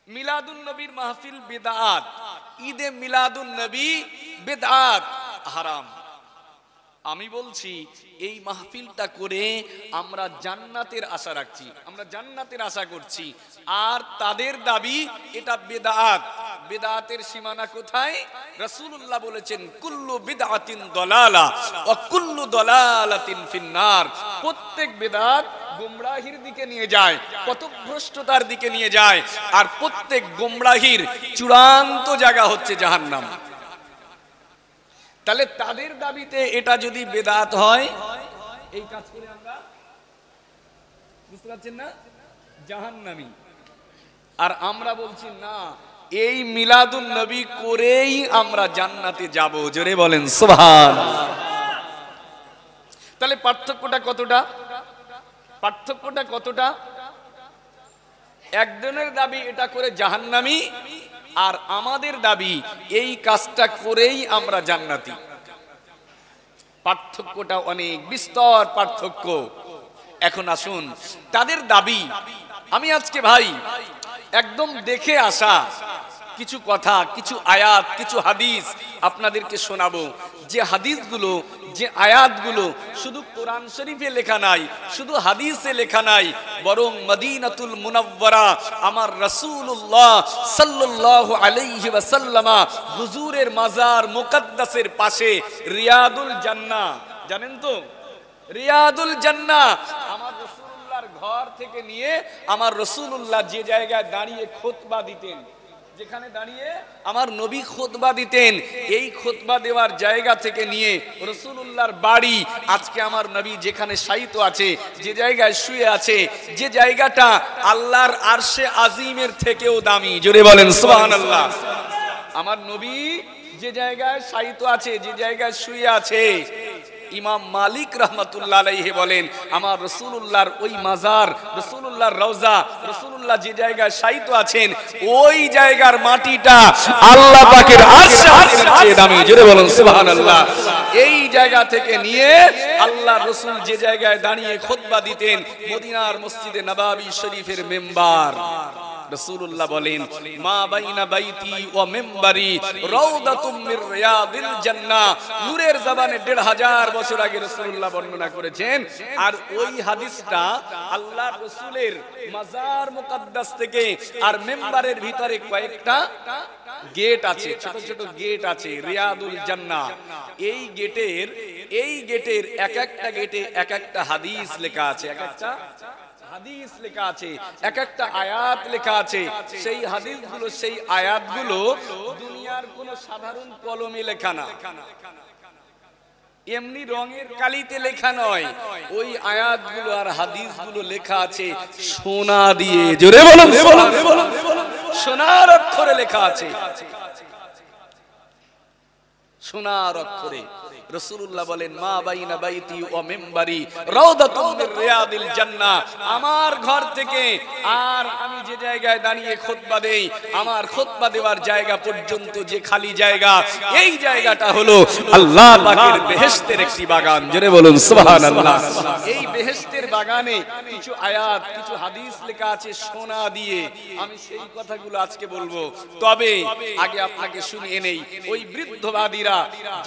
মিলাদুন নবীর মাহফিল বিদআত, ঈদে মিলাদুন নবী বিদআত, হারাম। আমি বলছি এই মাহফিলটা করে আমরা জান্নাতের আশা রাখছি, আমরা জান্নাতের আশা করছি, আর তাদের দাবি এটা বিদআত। বিদআতের সীমানা কোথায়? রাসূলুল্লাহ বলেছেন কুল্লু বিদআতিন দালালা ওয়া কুল্লু দালালাতিন ফিন্নার। প্রত্যেক বিদআত গোমরাহির দিকে নিয়ে যায়, পথভ্রষ্টতার দিকে নিয়ে যায়, আর প্রত্যেক গোমরাহির চূড়ান্ত জায়গা হচ্ছে জাহান্নাম। তাহলে তাদের দাবিতে এটা যদি বেদাত হয়, এই কাজ করে আমরা, বুঝতে পারছেন না, জাহান্নামী। আর আমরা বলছি না, এই মিলাদুন নবী করেই আমরা জান্নাতে যাব। জোরে বলেন সুবহানাল্লাহ। তাহলে পার্থক্যটা কতটা? পার্থক্যটা কতটা? একজনের দাবি এটা করে জাহান্নামী, আর আমাদের দাবি এই কাজটা করেই আমরা জান্নাতি। পার্থক্যটা অনেক বিস্তর পার্থক্য। এখন আসুন তাদের দাবি, আমি আজকে ভাই একদম দেখে আসা কিছু কথা, কিছু আয়াত, কিছু হাদিস আপনাদেরকে শোনাবো। যে হাদিসগুলো, যে আয়াতগুলো শুধু কোরআন শরীফে লেখা নাই, শুধু হাদিসে লেখা নাই, বরং মদিনাতুল মুনাওয়ারা আমার রাসূলুল্লাহ সাল্লাল্লাহু আলাইহি ওয়াসাল্লামা হুজুরের মাজার মুকদ্দাসের পাশে রিয়াদুল জান্নাহ, জানেন তো রিয়াদুল জান্নাহ, আমার রাসূলুল্লাহর ঘর থেকে নিয়ে আমার রাসূলুল্লাহ যে জায়গায় দাঁড়িয়ে খুতবা দিতেন, যেখানে দাঁড়িয়ে আমার নবী খুতবা দিতেন, এই খুতবা দেওয়ার জায়গা থেকে নিয়ে রাসূলুল্লাহর বাড়ি, আজকে আমার নবী যেখানে শায়িত আছে, যে জায়গায় শুয়ে আছে, যে জায়গাটা আল্লাহর আরশে আজিমের থেকেও দামি। জোরে বলেন সুবহানাল্লাহ। আমার নবী যে জায়গায় শায়িত আছে, যে জায়গায় শুয়ে আছে, ইমাম মালিক রহমাতুল্লাহ আলাইহি বলেন আমার রাসূলুল্লাহর ওই মাজার, রাসূলুল্লাহর রওজা, রাসূলুল্লাহ যে জায়গায় শায়িত আছেন, ওই জায়গার মাটিটা আল্লাহ পাকের আরশের চেয়ে দামি। জোরে বলুন সুবহানাল্লাহ। এই জায়গা থেকে নিয়ে আল্লাহর রাসূল যে জায়গায় দাঁড়িয়ে খুতবা দিতেন, মদিনার মসজিদে নববী শরীফের মিম্বার, রাসূলুল্লাহ বলেন মা বাইনা বাইতি ওয়া মিম্বারি রাউদাতুম মির রিয়াদিল জান্নাহ। নূরের জবানে ১৫০০ বছর আগে রাসূলুল্লাহ বর্ণনা করেছেন। আর ওই হাদিসটা আল্লাহর রাসূলের মাজার মুকদ্দাস থেকে, আর মিম্বারের ভিতরে কয়েকটা গেট আছে, ছোট ছোট গেট আছে, রিয়াদুল জান্নাহ। এই গেটের এক একটা গেটে এক একটা হাদিস লেখা আছে, এক একটা হাদিস লেখা আছে, এক একটা আয়াত লেখা আছে। সেই হাদিসগুলো, সেই আয়াতগুলো দুনিয়ার কোন সাধারণ কলমে লেখা না, এমনি রঙের কালিতে লেখা নয়। ওই আয়াতগুলো আর হাদিসগুলো লেখা আছে সোনা দিয়ে। জোরে বলুন সোনার অক্ষরে লেখা আছে, সোনার অক্ষরে। রাসূলুল্লাহ বলেন মা বাইনা বাইতি ওয়া মিম্বারি রাউদাতুম মির রিয়াদিল জান্নাহ। আমার ঘর থেকে আর আমি যে জায়গায় দাঁড়িয়ে খুতবা দেই, আমার খুতবা দেওয়ার জায়গা পর্যন্ত যে খালি জায়গা, এই জায়গাটা হলো আল্লাহ পাকের বেহেশতের একটি বাগান। জোরে বলুন সুবহানাল্লাহ। এই বেহেশতের বাগানে কিছু আয়াত, কিছু হাদিস লেখা আছে সোনা দিয়ে। আমি সেই কথাগুলো আজকে বলবো, তবে আগে আপনাকে শুনিয়ে নেই ওই বৃদ্ধবাদীরা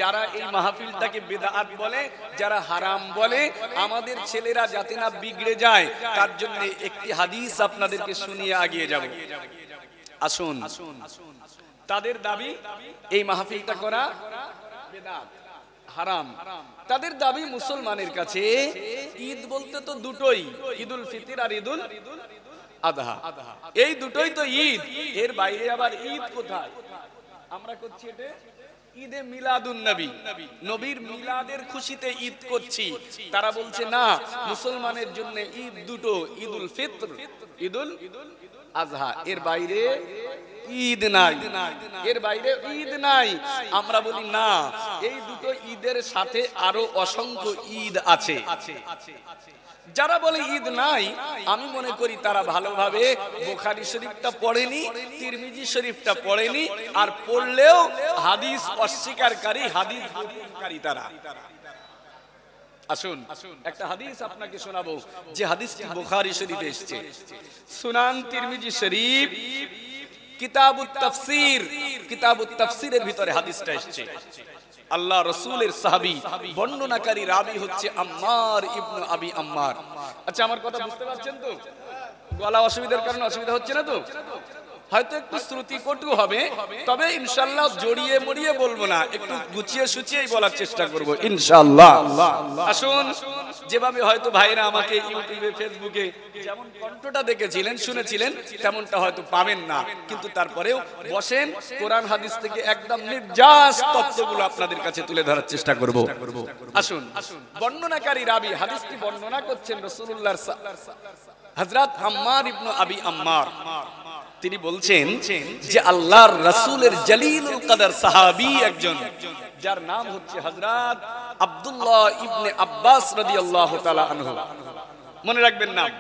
যারা এই মাহফিলটাকে বিদআত বলে, যারা হারাম বলে, আমাদের ছেলেরা যাতে না বিগড়ে যায় তার জন্য একটি হাদিস আপনাদেরকে শুনিয়ে আগিয়ে যাব। আসুন, তাদের দাবি এই মাহফিলটা করা বিদআত, হারাম। তাদের দাবি মুসলমানের কাছে ঈদ বলতে তো দুটোই, ঈদুল ফিতর আর ঈদুল আযহা, এই দুটোই তো ঈদ। এর বাইরে আবার ঈদ কোথায়? আমরা করছি এটা ঈদে মিলাদুন নবী, নবীর মিলাদের খুশিতে ঈদ করছি। তারা বলছে না, মুসলমানের জন্য ঈদ দুটো, ঈদুল ফিতর, ঈদুল আযহা, এর বাইরে ঈদ নাই, এর বাইরে ঈদ নাই। আমরা বলি না, এই দুটো ঈদের সাথে আরো অসংখ্য ঈদ আছে। যারা বলে ঈদ নাই, আমি মনে করি তারা ভালোভাবে বুখারী শরীফটা পড়েনি, তিরমিজি শরীফটা পড়েনি, আর পড়লেও হাদিস অস্বীকারী, হাদিস গোপনকারী তারা। আসুন একটা হাদিস আপনাকে শোনাবো, যে হাদিসটি বুখারী শরীফে এসেছে, সুনান তিরমিজি শরীফ কিতাবুত তাফসীর, কিতাবুত তাফসীরের ভিতরে হাদিসটা এসেছে। আল্লাহ রাসূলের সাহাবী বর্ণনাকারী রাবী হচ্ছে আম্মার ইবনে আবি আম্মার। আচ্ছা, আমার কথা বুঝতে পারছেন তো? গলা অসুবিধার কারণে অসুবিধা হচ্ছে না তো? হয়তো একটু শ্রুতি কটু হবে, তবে ইনশাআল্লাহ জড়িয়ে মরিয়ে বলবো না, একটু গুছিয়ে সুচিয়েই বলার চেষ্টা করব ইনশাআল্লাহ। আসুন, যেভাবে হয়তো ভাইরা আমাকে ইউটিউবে ফেসবুকে যেমন কণ্ঠটা দেখেছিলেন শুনেছিলেন তেমনটা হয়তো পাবেন না, কিন্তু তারপরেও বসেন, কোরআন হাদিস থেকে একদম নির্যাস তথ্যগুলো আপনাদের কাছে তুলে ধরার চেষ্টা করব। আসুন, বর্ণনাকারী রাবী হাদিসটি বর্ণনা করছেন রাসূলুল্লাহর হযরত আম্মার ইবনে আবি আম্মার। তিনি বলছেন যে আল্লাহর রাসূলের জলিলুল কদর সাহাবী একজন, যার নাম হচ্ছে হযরত আব্দুল্লাহ ইবনে আব্বাস রাদিয়াল্লাহু তাআলা আনহু। মনে রাখবেন নাম,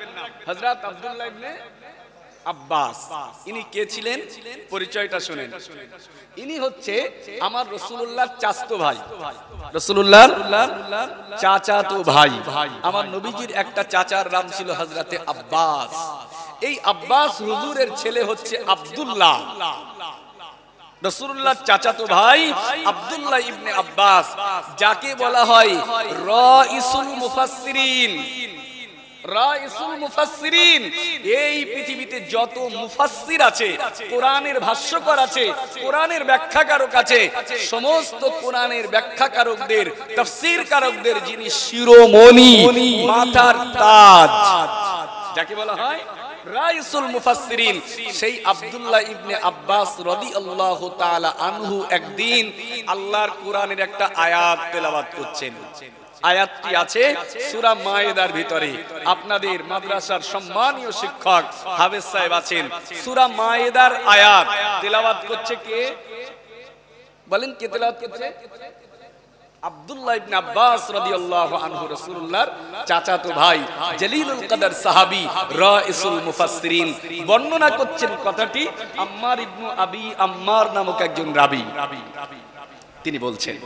হযরত আব্দুল্লাহ ইবনে আব্বাস। ইনি কে ছিলেন? পরিচয়টা শুনেন। ইনি হচ্ছে আমার রাসূলুল্লাহর চাচাতো ভাই, রাসূলুল্লাহর চাচাতো ভাই। আমার নবীজির একটা চাচার নাম ছিল হযরতে আব্বাস। এই আব্বাস হুজুরের ছেলে হচ্ছে আব্দুল্লাহ। রাসূলুল্লাহর চাচাতো ভাই আব্দুল্লাহ ইবনে আব্বাস, যাকে বলা হয় রাইসুল মুফাসসিরিন। রাইসুল মুফাসসিরিন, এই পৃথিবীতে যত মুফাসসির আছে, কোরআনের ভাষ্যকার আছে, কোরআনের ব্যাখ্যাকারক আছে, সমস্ত কোরআনের ব্যাখ্যাকারকদের, তাফসীরকারকদের যিনি শিরোমণি, মাথার তাজ, যাকে বলা হয় রাইসুল মুফাসসিরিন, সেই আব্দুল্লাহ ইবনে আব্বাস রাদিয়াল্লাহু তাআলা আনহু একদিন আল্লাহর কোরআনের একটা আয়াত তেলাওয়াত করছেন। আয়াতটি আছে সূরা মায়েদার ভিতরে। আপনাদের মাদ্রাসার সম্মানীয় শিক্ষক হাফেজ সাহেব আছেন, সূরা মায়েদার আয়াত তেলাওয়াত করছে কে? বলেন, কে তেলাওয়াত করছে? আব্দুল্লাহ ইবনে আব্বাস রাদিয়াল্লাহু আনহু, রাসূলুল্লাহর চাচাতো ভাই, জলিলুল কদর সাহাবী, রাইসুল মুফাসসিরিন। বর্ণনা করছেন কথাটি আম্মার ইবনে আবি আম্মার নামক একজন রাবী। তিনি বলছেন,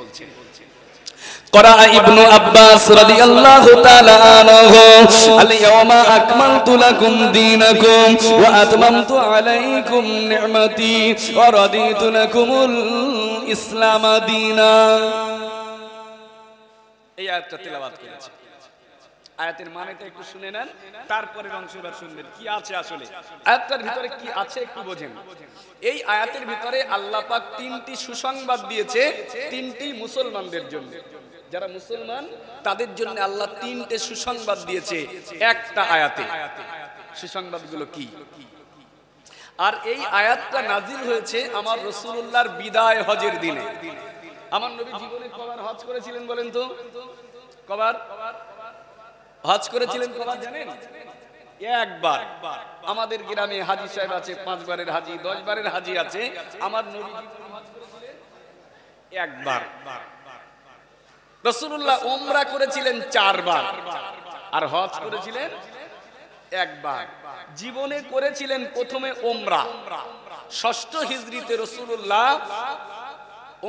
قرأ ابن عباس رضي الله تعالى عنه اليوم أكملت لكم دينكم وأتممت عليكم نعمتي ورضيت لكم الإسلام دينا। এই আয়াতটা তেলাওয়াত করেছে। আয়াতের মানেটা একটু শুনে নেন, তারপরের অংশটা শুনবেন কি আছে আসলে আয়াতটার ভিতরে, কি আছে একটু বোঝেন। এই আয়াতের ভিতরে আল্লাহ পাক তিনটি সুসংবাদ দিয়েছে, তিনটি মুসলমানদের জন্য। যারা মুসলমান তাদের জন্য আল্লাহ তিনটে সুসংবাদ দিয়েছে একটা আয়াতে। সুসংবাদগুলো কি? আর এই আয়াতটা নাজিল হয়েছে আমার রাসূলুল্লাহর বিদায় হজের দিনে। আমার নবী জীবনে কবার হজ করেছিলেন বলেন তো? কবার হজ করেছিলেন? কবার জানেন? একবার। আমাদের গ্রামে হাজী সাহেব আছে 5 বারের হাজী, 10 বারের হাজী আছে। আমার নবী জীবনে হজ করেছিলেন একবার। রাসূলুল্লাহ উমরা করেছিলেন 4 বার, আর হজ করেছিলেন একবার। জীবনে করেছিলেন প্রথমে উমরা। 6ষ্ঠ হিজরিতে রাসূলুল্লাহ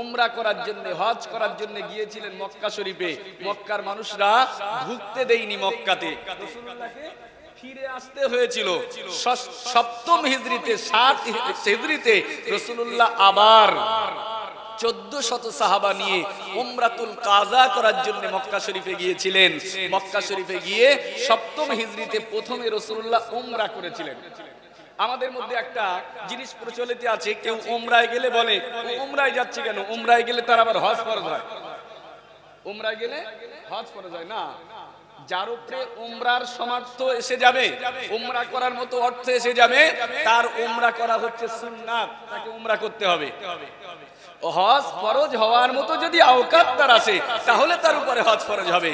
উমরা করার জন্য, হজ করার জন্য গিয়েছিলেন মক্কা শরীফে। মক্কার মানুষরা ঢুকতে দেয়নি মক্কাতে, রাসূলুল্লাহকে ফিরে আসতে হয়েছিল। 7ম হিজরিতে, 7 হিজরিতে রাসূলুল্লাহ আবার 1400 সাহাবা নিয়ে উমরাতুল কাজা করার জন্য মক্কা শরীফে গিয়েছিলেন। মক্কা শরীফে গিয়ে 7ম হিজরিতে প্রথমে রাসূলুল্লাহ উমরা করেছিলেন। আমাদের মধ্যে একটা জিনিস প্রচলিত আছে, কেউ উমরায় গেলে বলে উমরায় যাচ্ছে কেন? উমরায় গেলে তার আবার হজ ফরজ হয়। উমরায় গেলে হজ ফরজ হয় না। যার উপরে উমরার সামর্থ্য এসে যাবে, উমরা করার মতো অর্থ এসে যাবে, তার উমরা করা হচ্ছে সুন্নাত, তাকে উমরা করতে হবে। হজ ফরজ হওয়ার মতো যদি আওকাত তার আসে, তাহলে তার উপরে হজ ফরজ হবে।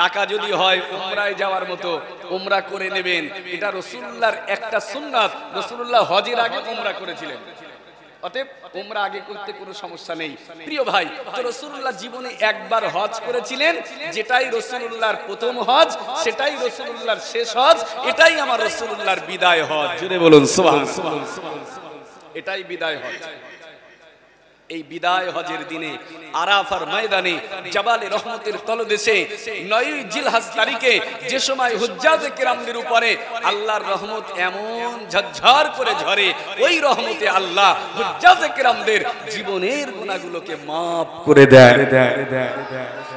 টাকা যদি হয় উমরায় যাওয়ার মতো, উমরা করে নেবেন। এটা রাসূলুল্লাহর একটা সুন্নাত। রাসূলুল্লাহ হজের আগে উমরা করেছিলেন, অতএব উমরা আগে করতে কোনো সমস্যা নেই। প্রিয় ভাই, তো রাসূলুল্লাহ জীবনে একবার হজ করেছিলেন, যেটাই রাসূলুল্লাহর প্রথম হজ, সেটাই রাসূলুল্লাহর শেষ হজ, এটাই আমার রাসূলুল্লাহর বিদায় হজ। জোরে বলুন সুবহানাল্লাহ। এটাই বিদায় হজ। এই বিদায় হজের দিনে আরাফার ময়দানে জাবালে রহমতের তলদেশে 9 জিলহজ তারিখে যে সময় হুজ্জাজে কিরামদের উপরে আল্লাহর রহমত এমন ঝরঝর করে ঝরে, ওই রহমতে আল্লাহ হুজ্জাজে কিরামদের জীবনের গুনাহগুলোকে maaf করে দেয়।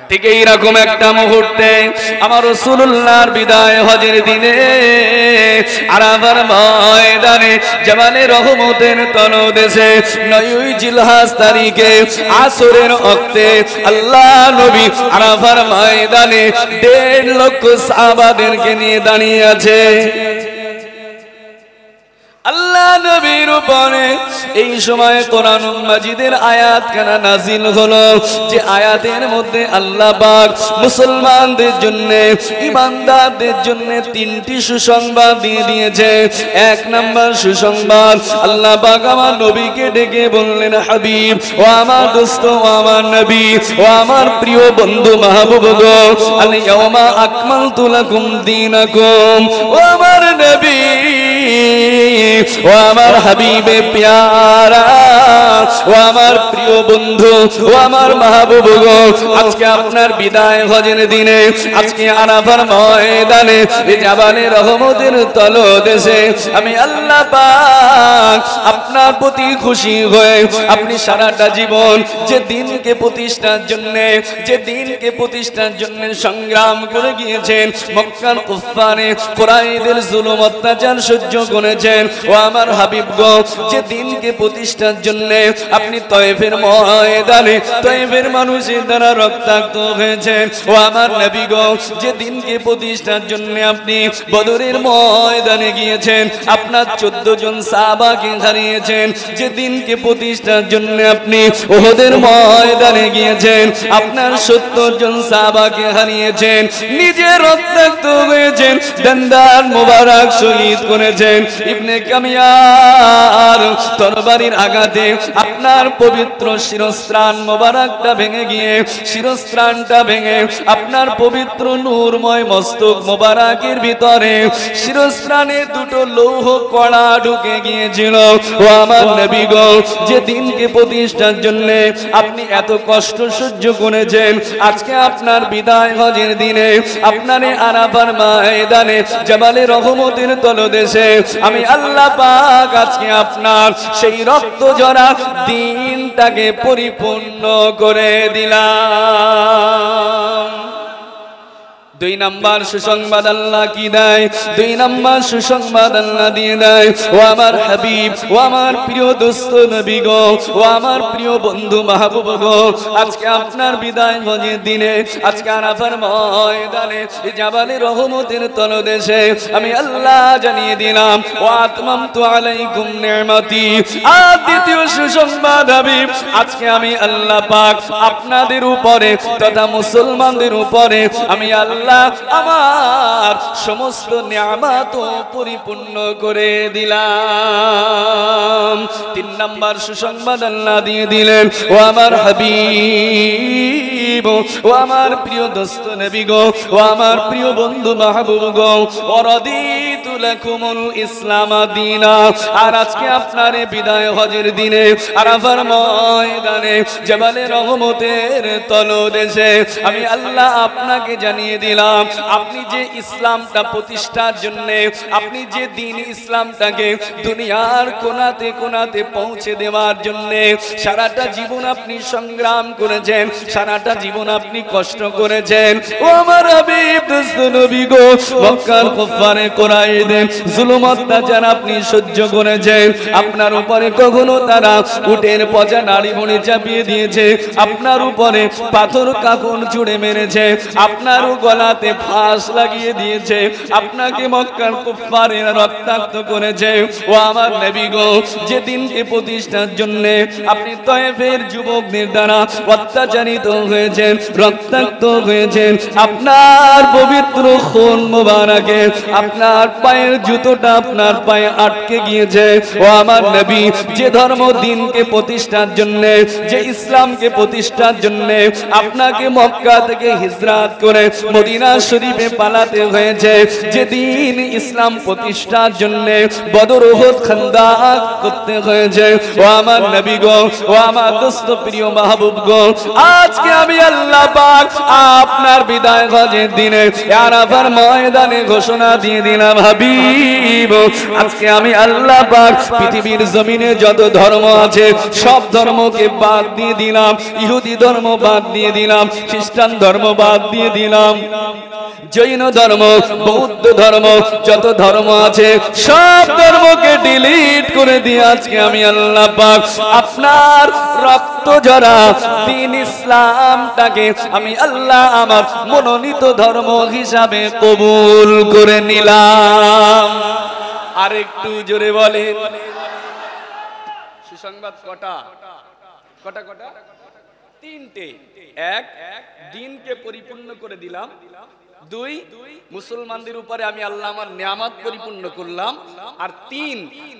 ঠিক এইরকম একটা মুহূর্তে আমার রাসূলুল্লাহর বিদায় হজের দিনে আরাফার ময়দানে জাবালে রহমতের তলদেশে 9 জিলহজ তারিখে আসরের ওয়াক্তে আল্লাহ নবী আরাফার ময়দানে 1.5 লক্ষ সাহাবাদেরকে নিয়ে দাঁড়িয়ে আছে। আল্লাহ নবীর উপরে এই সময় কোরআন মাজিদের আয়াত কানা নাজিল হলো, যে আয়াতের মধ্যে আল্লাহ পাক মুসলমানদের জন্য, ঈমানদারদের জন্য 3টি সুসংবাদ দিয়ে দিয়েছে। 1 নাম্বার সুসংবাদ, আল্লাহ পাক আমার নবীকে ডেকে বললেন, হাবিব ও আমার দোস্ত ও আমার নবী ও আমার প্রিয় বন্ধু মাহবুব গো, আল ইয়াউমা আকমালতু লাকুম দীনাকুম। ও আমার নবী ও আমার হাবিবে প্যারা ও আমার প্রিয় বন্ধু ও আমার মাহবুব গো, আজকে আপনার বিদায় হজের দিনে, আজকে আরাফার ময়দানে জাবালে রহমতের তলদেশে আমি আল্লাহ পাক আপনার প্রতি খুশি হয়ে আপনি সারাটা জীবন যে দিনকে প্রতিষ্ঠার জন্য, যে দিনকে প্রতিষ্ঠার জন্য সংগ্রাম করে গিয়েছেন, মক্কার কুফফারে কুরাইশদের জুলুম অত্যাচার সহ্য করেছেন, ও আমার হাবিব গো, যে দিনকে প্রতিষ্ঠার জন্য আপনি তয়েফের ময়দানে তয়েফের মানুষের দ্বারা রক্তাক্ত হয়েছেন, ও আমার নবী গো, যে দিনকে প্রতিষ্ঠার জন্য আপনি বদরের ময়দানে গিয়েছেন, আপনার 14 জন সাহাবাকে হারিয়েছেন, যে দিনকে প্রতিষ্ঠার জন্য আপনি উহুদের ময়দানে গিয়েছেন, আপনার 70 জন সাহাবাকে হারিয়েছেন, নিজে রক্তাক্ত হয়েছেন, দন্দার মোবারক শহীদ করেছেন, ইবনে কামিয়ার তরবারির আঘাতে আপনার পবিত্র শিরস্ত্রাণ মোবারকটা ভেঙে গিয়ে, শিরস্ত্রাণটা ভেঙে আপনার পবিত্র নূরময় মস্তক মোবারকের ভিতরে শিরস্ত্রাণে 2টো লৌহ কড়া ঢুকে গিয়েছিল। ও আমার নবী গো, যে দিনকে প্রতিষ্ঠার জন্য আপনি এত কষ্ট সহ্য করেছেন, আজকে আপনার বিদায় হজের দিনে আপনার আরাফার ময়দানে জাবালে রহমতের তলদেশে আমি আল্লাহ পাক আজকে আপনার সেই রক্ত ঝরা দিনটাকে পরিপূর্ণ করে দিলাম। 2 নাম্বার সুসংবাদ আল্লাহ কি দেয়? 2 নাম্বার সুসংবাদ আল্লাহ দিয়ে দেয়, ও আমার হাবিব ও আমার প্রিয় দোস্ত নবী গো, ও আমার প্রিয় বন্ধু মাহবুব গো, আজকে আপনার বিদায় হজের দিনে, আজকে আরাফার ময়দানে জাবালে রহমতের তলদেশে আমি আল্লাহ জানিয়ে দিলাম, ও আতমামতু আলাইকুম নি'মাতি। আর দ্বিতীয় সুসংবাদ হাবিব, আজকে আমি আল্লাহ পাক আপনাদের উপরে তথা মুসলমানদের উপরে আমি আল্লাহ আমার সমস্ত নিয়ামত পরিপূর্ণ করে দিলাম। 3 নাম্বার সুসংবাদ আল্লাহ দিয়ে দিলেন, ও আমার হাবিব ও আমার প্রিয় দোস্ত নবী গো, ও আমার প্রিয় বন্ধু মাহবুব গো, ওয়ারাদিতু লাকুমুল ইসলাম দীনা। আর আজকে আপনার বিদায় হজের দিনে আরাফার ময়দানে জাবালে রহমতের তলদেশে আমি আল্লাহ আপনাকে জানিয়ে দিলাম, আপনি যে ইসলামটা প্রতিষ্ঠার জন্য, আপনি যে দ্বীন ইসলামটাকে দুনিয়ার কোনাতে কোনাতে পৌঁছে দেওয়ার জন্য সারাটা জীবন আপনি সংগ্রাম করেছেন, সারাটা জীবন আপনি কষ্ট করেছেন। ও আমার হাবিব দোস্ত নবী গো, মক্কার কুফফারে কুরাইশদের জুলুম অত্যাচার আপনি সহ্য করেছেন, আপনার উপরে কখনো তারা উটের পচা নাড়ি ভুঁড়ি চাপিয়ে দিয়েছে, আপনার উপরে পাথর কাকন ছুঁড়ে মেরেছে, আপনারও গলাতে ফাঁস লাগিয়ে দিয়েছে, আপনাকে মক্কার কুফফারেরা রক্তাক্ত করেছে। ও আমার নবী গো, যে দিনকে প্রতিষ্ঠার জন্য আপনি তয়েফের যুবকদের দ্বারা অত্যাচারিত হয়েছেন, রক্তাক্ত হয়েছেন, আপনার পবিত্র খুন মোবারকে, আপনার পায়ে পায়ের জুতোটা আপনার পায়ে আটকে গিয়েছে। ও আমার নবী, যে ধর্ম দিনকে প্রতিষ্ঠার জন্য, যে ইসলামকে প্রতিষ্ঠার জন্য আপনাকে মক্কা থেকে হিজরত করে মদিনা শরীফে পালাতে হয়েছে, যে দিন ইসলাম প্রতিষ্ঠার জন্য বদর উহুদ খান্দাক করতে হয়েছে, ও আমার নবী গো, ও আমার দোস্ত প্রিয় মাহবুব গো, আজকে আমি আল্লাহ পাক আপনার বিদায় হজের দিনে আরাফার ময়দানে ঘোষণা দিয়ে দিলাম, হাবিব, আজকে আমি আল্লাহ পাক পৃথিবীর জমিনে যত ধর্ম আছে সব ধর্মকে বাদ দিয়ে দিলাম, ইহুদি ধর্ম বাদ দিয়ে দিলাম, খ্রিস্টান ধর্ম বাদ দিয়ে দিলাম, জৈন ধর্ম, বৌদ্ধ ধর্ম, যত ধর্ম আছে সব ধর্মকে ডিলিট করে দিয়ে আজকে আমি আল্লাহ পাক আপনার রক্ত ঝরা দ্বীন ইসলামটাকে আমি আল্লাহ আমার মনোনীত ধর্ম হিসাবে কবুল করে নিলাম। আর একটু জোরে বলেন সুসংবাদ কটা কটা কটা? তিনটে। এক, দিনকে পরিপূর্ণ করে দিলাম। দুই, মুসলমানদের উপরে আমি আল্লাহ আমার নিয়ামত পরিপূর্ণ করলাম। আর তিন,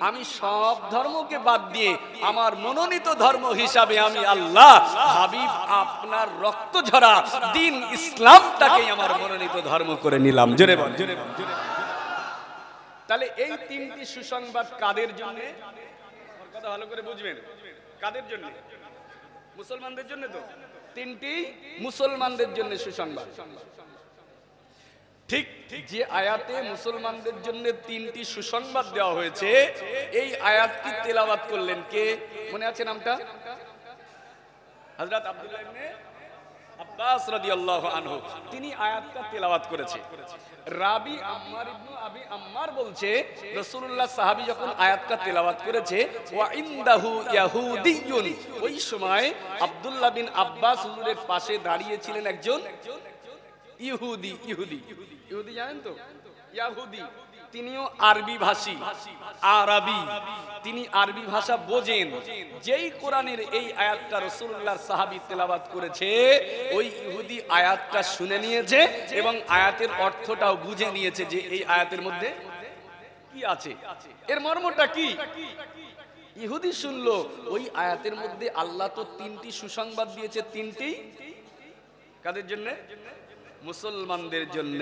আমি সব ধর্মকে বাদ দিয়ে আমার মনোনীত ধর্ম হিসাবে আমি আল্লাহ হাবিব আপনার রক্ত ঝরা দ্বীন ইসলামটাকে আমার মনোনীত ধর্ম করে নিলাম। জোরে বল, জোরে বল, জোরে বল। তাহলে এই তিনটি সুসংবাদ কাদের জন্য? কথা ভালো করে বুঝবেন, কাদের জন্য? মুসলমানদের জন্য। তো তিনটি মুসলমানদের জন্য সুসংবাদ। ঠিক যে আয়াতে মুসলমানদের জন্য তিনটি সুসংবাদ দেওয়া হয়েছে, এই আয়াতটি তেলাওয়াত করলেন কে? মনে আছে নামটা? হযরত আব্দুল্লাহ ইবনে আব্বাস রাদিয়াল্লাহু আনহু, তিনি আয়াতটা তেলাওয়াত করেছে। রাবি আম্মার ইবনে আবি আম্মার বলছে, রাসূলুল্লাহ সাহাবী যখন আয়াতটা তেলাওয়াত করেছে, ওয়া ইনদাহু ইয়াহুদিয়ুন, ওই সময় আব্দুল্লাহ বিন আব্বাস হুজুরের পাশে দাঁড়িয়ে ছিলেন একজন ইহুদি। ইহুদি ইহুদি জানেন তো? ইয়াহুদি, তিনিও আরবি ভাষী, আরবি, তিনি আরবি ভাষা বোঝেন। যেই কোরআনের এই আয়াতটা রাসূলুল্লাহর সাহাবী তেলাওয়াত করেছে, ওই ইহুদি আয়াতটা শুনে নিয়েছে এবং আয়াতের অর্থটাও বুঝে নিয়েছে যে এই আয়াতের মধ্যে কি আছে, এর মর্মটা কি। ইহুদি শুনলো ওই আয়াতের মধ্যে আল্লাহ তো তিনটি সুসংবাদ দিয়েছে, তিনটি কাদের জন্য? মুসলমানদের জন্য।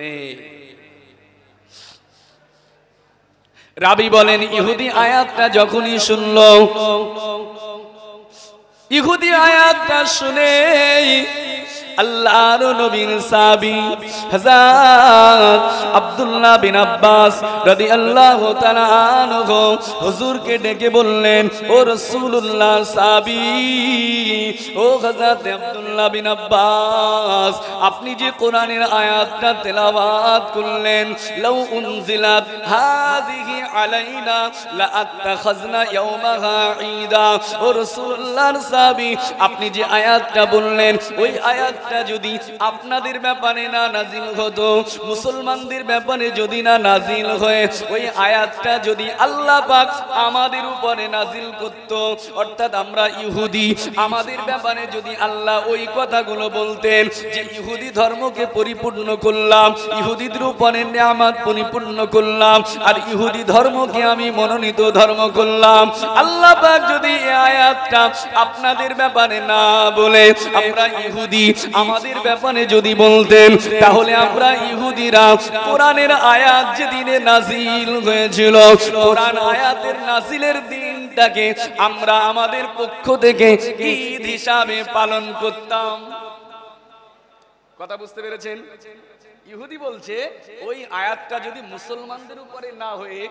রাবি বলেন, ইহুদি আয়াতটা যখনই শুনলো, ইহুদি আয়াতটা শুনে আল্লাহর নবীর সাহাবী হযরত আব্দুল্লাহ বিন আব্বাস রাদিয়াল্লাহু তাআলা আনহু হুজুরকে ডেকে বললেন, ও রাসূলুল্লাহ সাহাবী, ও হযরত আব্দুল্লাহ বিন আব্বাস, আপনি যে কোরআনের আয়াতটা তেলাওয়াত করলেন, লাউ উনজিলাত হাযিহি আলাইনা লাআত্তাখাযনা ইয়াওমাহা ঈদা, ও রাসূলুল্লাহ সাহাবী, আপনি যে আয়াতটা বললেন, ওই আয়াত যদি আপনাদের ব্যাপারে না নাজিল হতো, মুসলমানদের ব্যাপারে যদি না নাজিল হয়ে ওই আয়াতটা যদি আল্লাহ পাক আমাদের উপরে নাজিল করত, অর্থাৎ আমরা ইহুদি, আমাদের ব্যাপারে যদি আল্লাহ ওই কথাগুলো বলতেন যে ইহুদি ধর্মকে পরিপূর্ণ করলাম, ইহুদিদের উপরে নিয়ামত পরিপূর্ণ করলাম, আর ইহুদি ধর্মকে আমি মনোনীত ধর্ম করলাম, আল্লাহ পাক যদি এই আয়াতটা আপনাদের ব্যাপারে না বলে আমরা ইহুদি আমাদের ব্যাপারে যদি বলতেন, তাহলে আমরা ইহুদিরা কোরআনের আয়াত যেদিনে নাজিল হয়েছিল, কোরআন আয়াতের নাজিলের দিনটাকে আমরা আমাদের পক্ষ থেকে ঈদ হিসাবে পালন করতাম। কথা বুঝতে পেরেছেন? ইহুদি বলছে ওই আয়াতটা যদি মুসলমানদের উপরে না হয়ে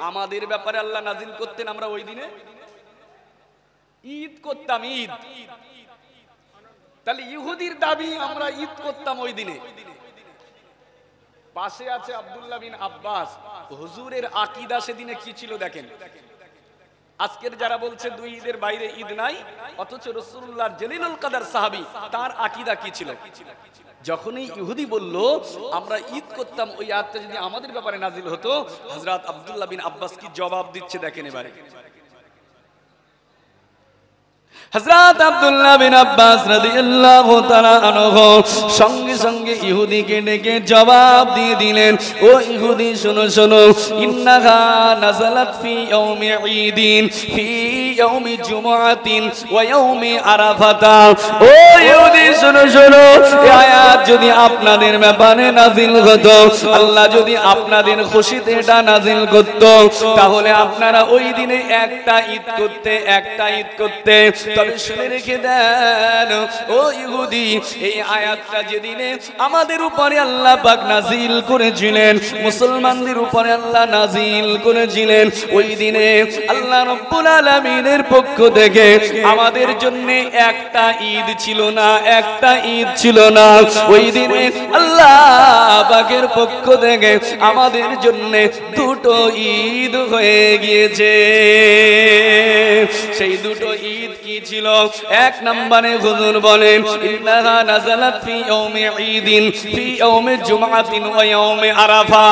আমাদের ব্যাপারে আল্লাহ নাজিল করতেন, আমরা ওই দিনে ঈদ করতাম। ঈদ, তাহলে ইহুদির দাবি আমরা ঈদ করতাম ওই দিনে। পাশে আছে আব্দুল্লাহ বিন আব্বাস, হুজুরের আকীদা সেদিনে কি ছিল দেখেন। আজকের যারা বলছে দুই ঈদের বাইরে ঈদ নাই, অথচ রাসূলুল্লাহর জলিলুল কদর সাহাবী, তার আকীদা কি ছিল? যখনই ইহুদি বলল আমরা ঈদ করতাম, ওই আয়াতটা যদি আমাদের ব্যাপারে নাজিল হতো, হযরত আব্দুল্লাহ বিন আব্বাস কি জবাব দিচ্ছে দেখেন এবারে। হযরত আব্দুল্লাহ বিন আব্বাস রাদিয়াল্লাহু তাআলা আনহু সঙ্গে সঙ্গে ইহুদিকে ডেকে জবাব দিয়ে দিলেন, ও ইহুদি শোনো শোনো, ইন্নাহা নাযালাত ফি ইয়াউমি ঈদিন ফি ইয়াউমি জুমআতিন ওয়া ইয়াউমি আরাফাতা। ও ইহুদি শোনো শোনো, এই আয়াত যদি আপনাদের ব্যাপারে নাযিল হতো, আল্লাহ যদি আপনাদের খুশিতে এটা নাযিল করত, তাহলে আপনারা ওই দিনে একটা ঈদ করতে। তবে শুনে রেখে দেন ও ইহুদি, এই আয়াতটা যেদিনে আমাদের উপরে আল্লাহ পাক নাজিল করেছিলেন, মুসলমানদের উপরে আল্লাহ নাজিল করেছিলেন, ওই দিনে আল্লাহ রাব্বুল আলামিনের পক্ষ থেকে আমাদের জন্য একটা ঈদ ছিল না, ওই দিনে আল্লাহ পাকের পক্ষ থেকে আমাদের জন্য দুটো ঈদ হয়ে গিয়েছে। সেই দুটো ঈদ কি ছিল? এক নম্বরে হুজুর বলেন, ইন্নাহা নাযালাত ফি ইয়াউমি ঈদিন ফি ইয়াউমি জুমআতিন ওয়া ইয়াউমি আরাফা।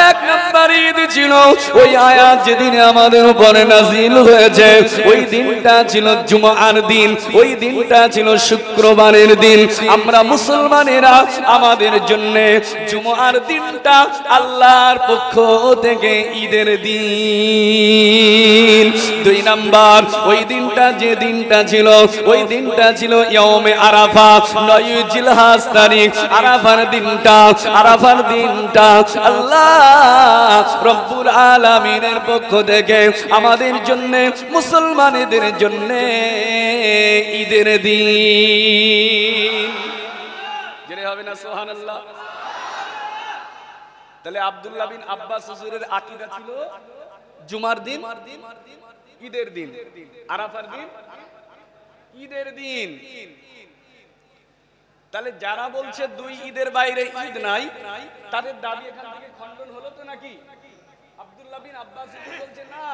এক নম্বর ঈদ ছিল ওই আয়াত যেদিনে আমাদের উপরে নাযিল হয়েছে, ওই দিনটা ছিল জুমআর দিন, ওই দিনটা ছিল শুক্রবারের দিন। আমরা মুসলমানেরা আমাদের জন্য জুমআর দিনটা আল্লাহর পক্ষ থেকে ঈদের দিন। দুই নাম্বার, ওই দিনটা যে দিনটা ছিল, ওই দিনটা ছিল ইয়াউমে আরাফা, 9 জিলহজ তারিখ। আরাফার দিনটা আল্লাহ রব্বুল আলামিনের পক্ষ থেকে আমাদের জন্য, মুসলমানদের জন্য ঈদের দিন। জেনে হবে না সুবহানাল্লাহ। তাহলে আব্দুল্লাহ বিন আব্বাস হুজুরের আকীদা ছিল জুমার দিন ঈদের দিন, আরাফার দিন ঈদের দিন। তাহলে যারা বলছে দুই ঈদের বাইরে ঈদ নাই, তাদের দাবি এখান থেকে খণ্ডন হলো তো নাকি? আব্দুল্লাহ বিন আব্বাস বলছে না,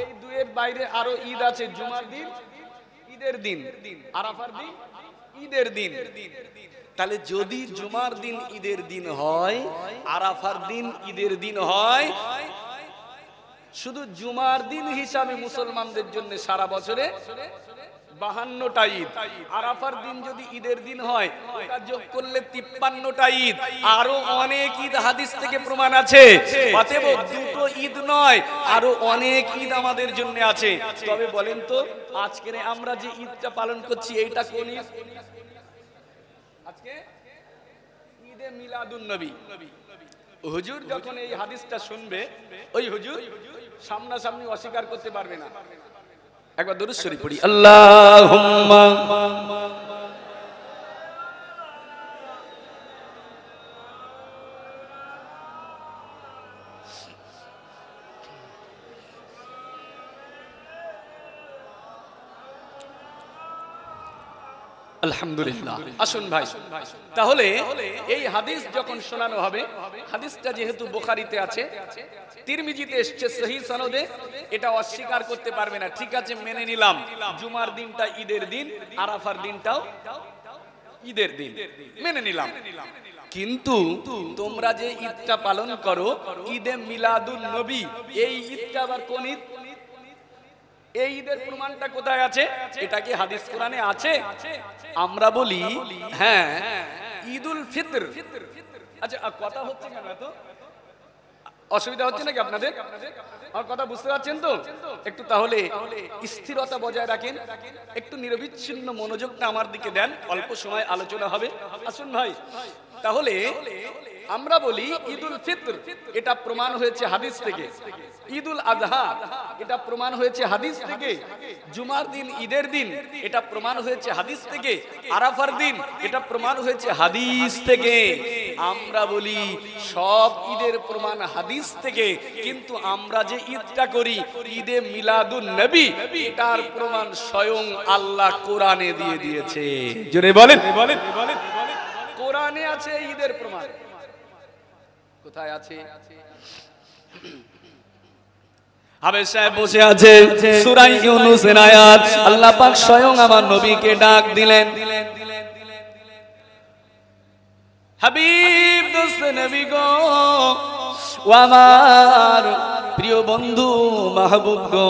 এই দুইয়ের বাইরে আরো ঈদ আছে, জুমার দিন ঈদের দিন, আরাফার দিন ঈদের দিন। তাহলে যদি জুমার দিন ঈদের দিন হয়, আরাফার দিন ঈদের দিন হয়, শুধু জুমার দিন হিসাবে মুসলমানদের জন্য সারা বছরে 52টা ঈদ, আরাফার দিন যদি ঈদের দিন হয়, ওটা যোগ করলে 53টা ঈদ। আরো অনেক ঈদ হাদিস থেকে প্রমাণ আছে। অতএব দুটো ঈদ নয়, আরো অনেক ঈদ আমাদের জন্য আছে। তবে বলেন তো, আজকে আমরা যে ঈদটা পালন করছি, এইটা কোন ঈদ? আজকে ঈদে মিলাদুন নবী। হুজুর যখন এই হাদিসটা শুনবে, ওই হুজুর সামনাসামনি অস্বীকার করতে পারবে না। একবার দরুদ শরীফ পড়ি, আল্লাহুম্মা আলহামদুলিল্লাহ। আসুন ভাই, তাহলে এই হাদিস যখন শোনানো হবে, হাদিসটা যেহেতু বুখারীতে আছে, তিরমিজিতে এসেছে সহিহ সনদে, এটা অস্বীকার করতে পারবে না। ঠিক আছে, মেনে নিলাম জুমার দিনটা ঈদের দিন, আরাফার দিনটাও ঈদের দিন, মেনে নিলাম। কিন্তু তোমরা যে ঈদটা পালন করো, ঈদে মিলাদুন নবী, এই ঈদটা আবার কোন ঈদ? এই ঈদের প্রমাণটা কোথায় আছে? এটা কি হাদিস কোরআনে আছে? আমরা বলি হ্যাঁ, ঈদুল ফিতর। আচ্ছা, কথা হচ্ছে কেন? তো অসুবিধা হচ্ছে নাকি আপনাদের? আমার কথা বুঝতে পারছেন তো? একটু তাহলে স্থিরতা বজায় রাখেন, একটু নিরবিচ্ছিন্ন মনোযোগটা আমার দিকে দেন, অল্প সময় আলোচনা হবে। আসুন ভাই, তাহলে আমরা বলি ঈদুল ফিতর, এটা প্রমাণ হয়েছে হাদিস থেকে। ঈদুল আযহা, এটা প্রমাণ হয়েছে হাদিস থেকে। জুমার দিন ঈদের দিন, এটা প্রমাণ হয়েছে হাদিস থেকে। আরাফার দিন, এটা প্রমাণ হয়েছে হাদিস থেকে। আমরা বলি সব ঈদের প্রমাণ হাদিস থেকে, কিন্তু আমরা যে ঈদটা করি ঈদে মিলাদুন নবী, এটার প্রমাণ স্বয়ং আল্লাহ কোরআনে দিয়ে দিয়েছে। জোরে বলেন, কোরআনে আছে ঈদের প্রমাণ। কোথায় আছে? হাফেজ সাহেব বসে আছে, সূরা ইউনূসের আয়াত। আল্লাহ পাক স্বয়ং আমার নবীকে ডাক দিলেন, হাবিব দোস্ত নবী গো, ও আমার প্রিয় বন্ধু মাহবুব গো,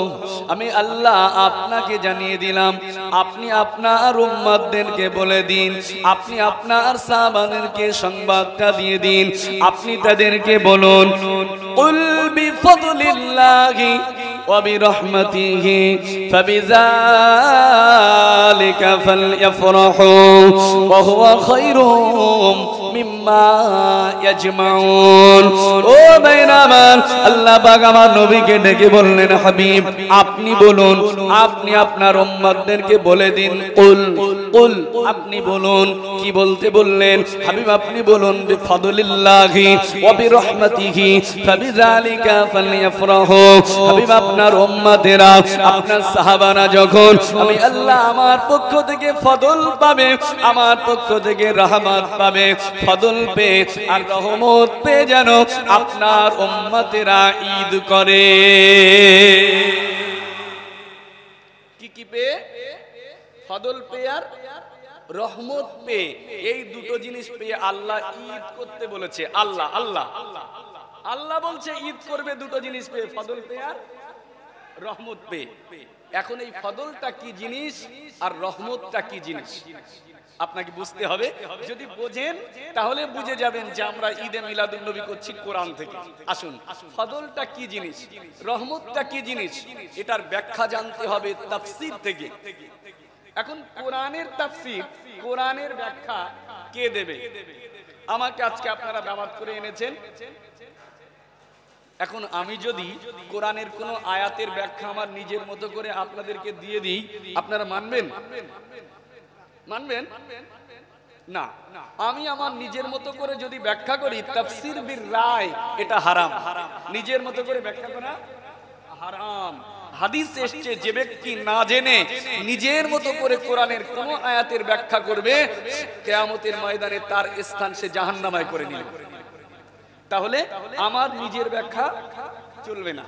আমি আল্লাহ আপনাকে জানিয়ে দিলাম, আপনি আপনার উম্মতদেরকে বলে দিন, আপনি আপনার সাহাবাদেরকে সংবাদটা দিয়ে দিন, আপনি তাদেরকে বলুন কুল বিফদলিল্লাহি ওয়া বিরহমাতিহি ফাবিযালিকা ফালইফরাহু ওয়া হুয়া খায়রুম মিম্মা ইয়াজমাউন। ও বাইনামান, আল্লাহ পাক আমার নবীকে ডেকে বললেন, হাবিব আপনি বলুন, আপনি আপনার উম্মতদেরকে বলে দিন কুল কুল, আপনি বলুন। কি বলতে বললেন? হাবিব আপনি বলুন বিফদলিল্লাহি ওয়া বিরহমাতিহি ফাবিযালিকা ফালইফরাহু। হাবিব আপনার উম্মতেরা, আপনার সাহাবারা যখন আমি আল্লাহ আমার পক্ষ থেকে ফদল পাবে, আমার পক্ষ থেকে রহমত পাবে, ফদল পে আর রহমত পে যেন আপনার উম্মতেরা ঈদ করে। কি কি পে? ফদল পে আর রহমত পে। এই দুটো জিনিস পেয়ে আল্লাহ ঈদ করতে বলেছে। আল্লাহ আল্লাহ আল্লাহ বলছে ঈদ করবে দুটো জিনিস পেয়ে, ফদল পে আর রহমত পে। এখন এই ফদলটা কি জিনিস আর রহমতটা কি জিনিস আপনাকে বুঝতে হবে। যদি বোঝেন তাহলে বুঝে যাবেন যে আমরা ঈদে মিলাদুন নবী করছি কোরআন থেকে। আসুন, ফদলটা কি জিনিস, রহমতটা কি জিনিস, এটার ব্যাখ্যা জানতে হবে তাফসীর থেকে। এখন কোরআনের তাফসীর, কোরআনের ব্যাখ্যা কে দেবে? আমাকে আজকে আপনারা দাওয়াত করে এনেছেন। এখন আমি যদি কোরআনের কোন আয়াতের ব্যাখ্যা আমার নিজের মতো করে আপনাদেরকে দিয়ে দিই, আপনারা মানবেন? মানবেন না। আমি আমার নিজের মতো করে যদি ব্যাখ্যা করি, তাফসীর বির রায়, এটা হারাম। নিজের মতো করে ব্যাখ্যা করা হারাম। হাদিস এসেছে যে ব্যক্তি না জেনে নিজের মতো করে কোরআনের কোন আয়াতের ব্যাখ্যা করবে, কিয়ামতের ময়দানে তার স্থান সে জাহান্নামে করে নিল। তাহলে আমার নিজের ব্যাখ্যা চলবে না।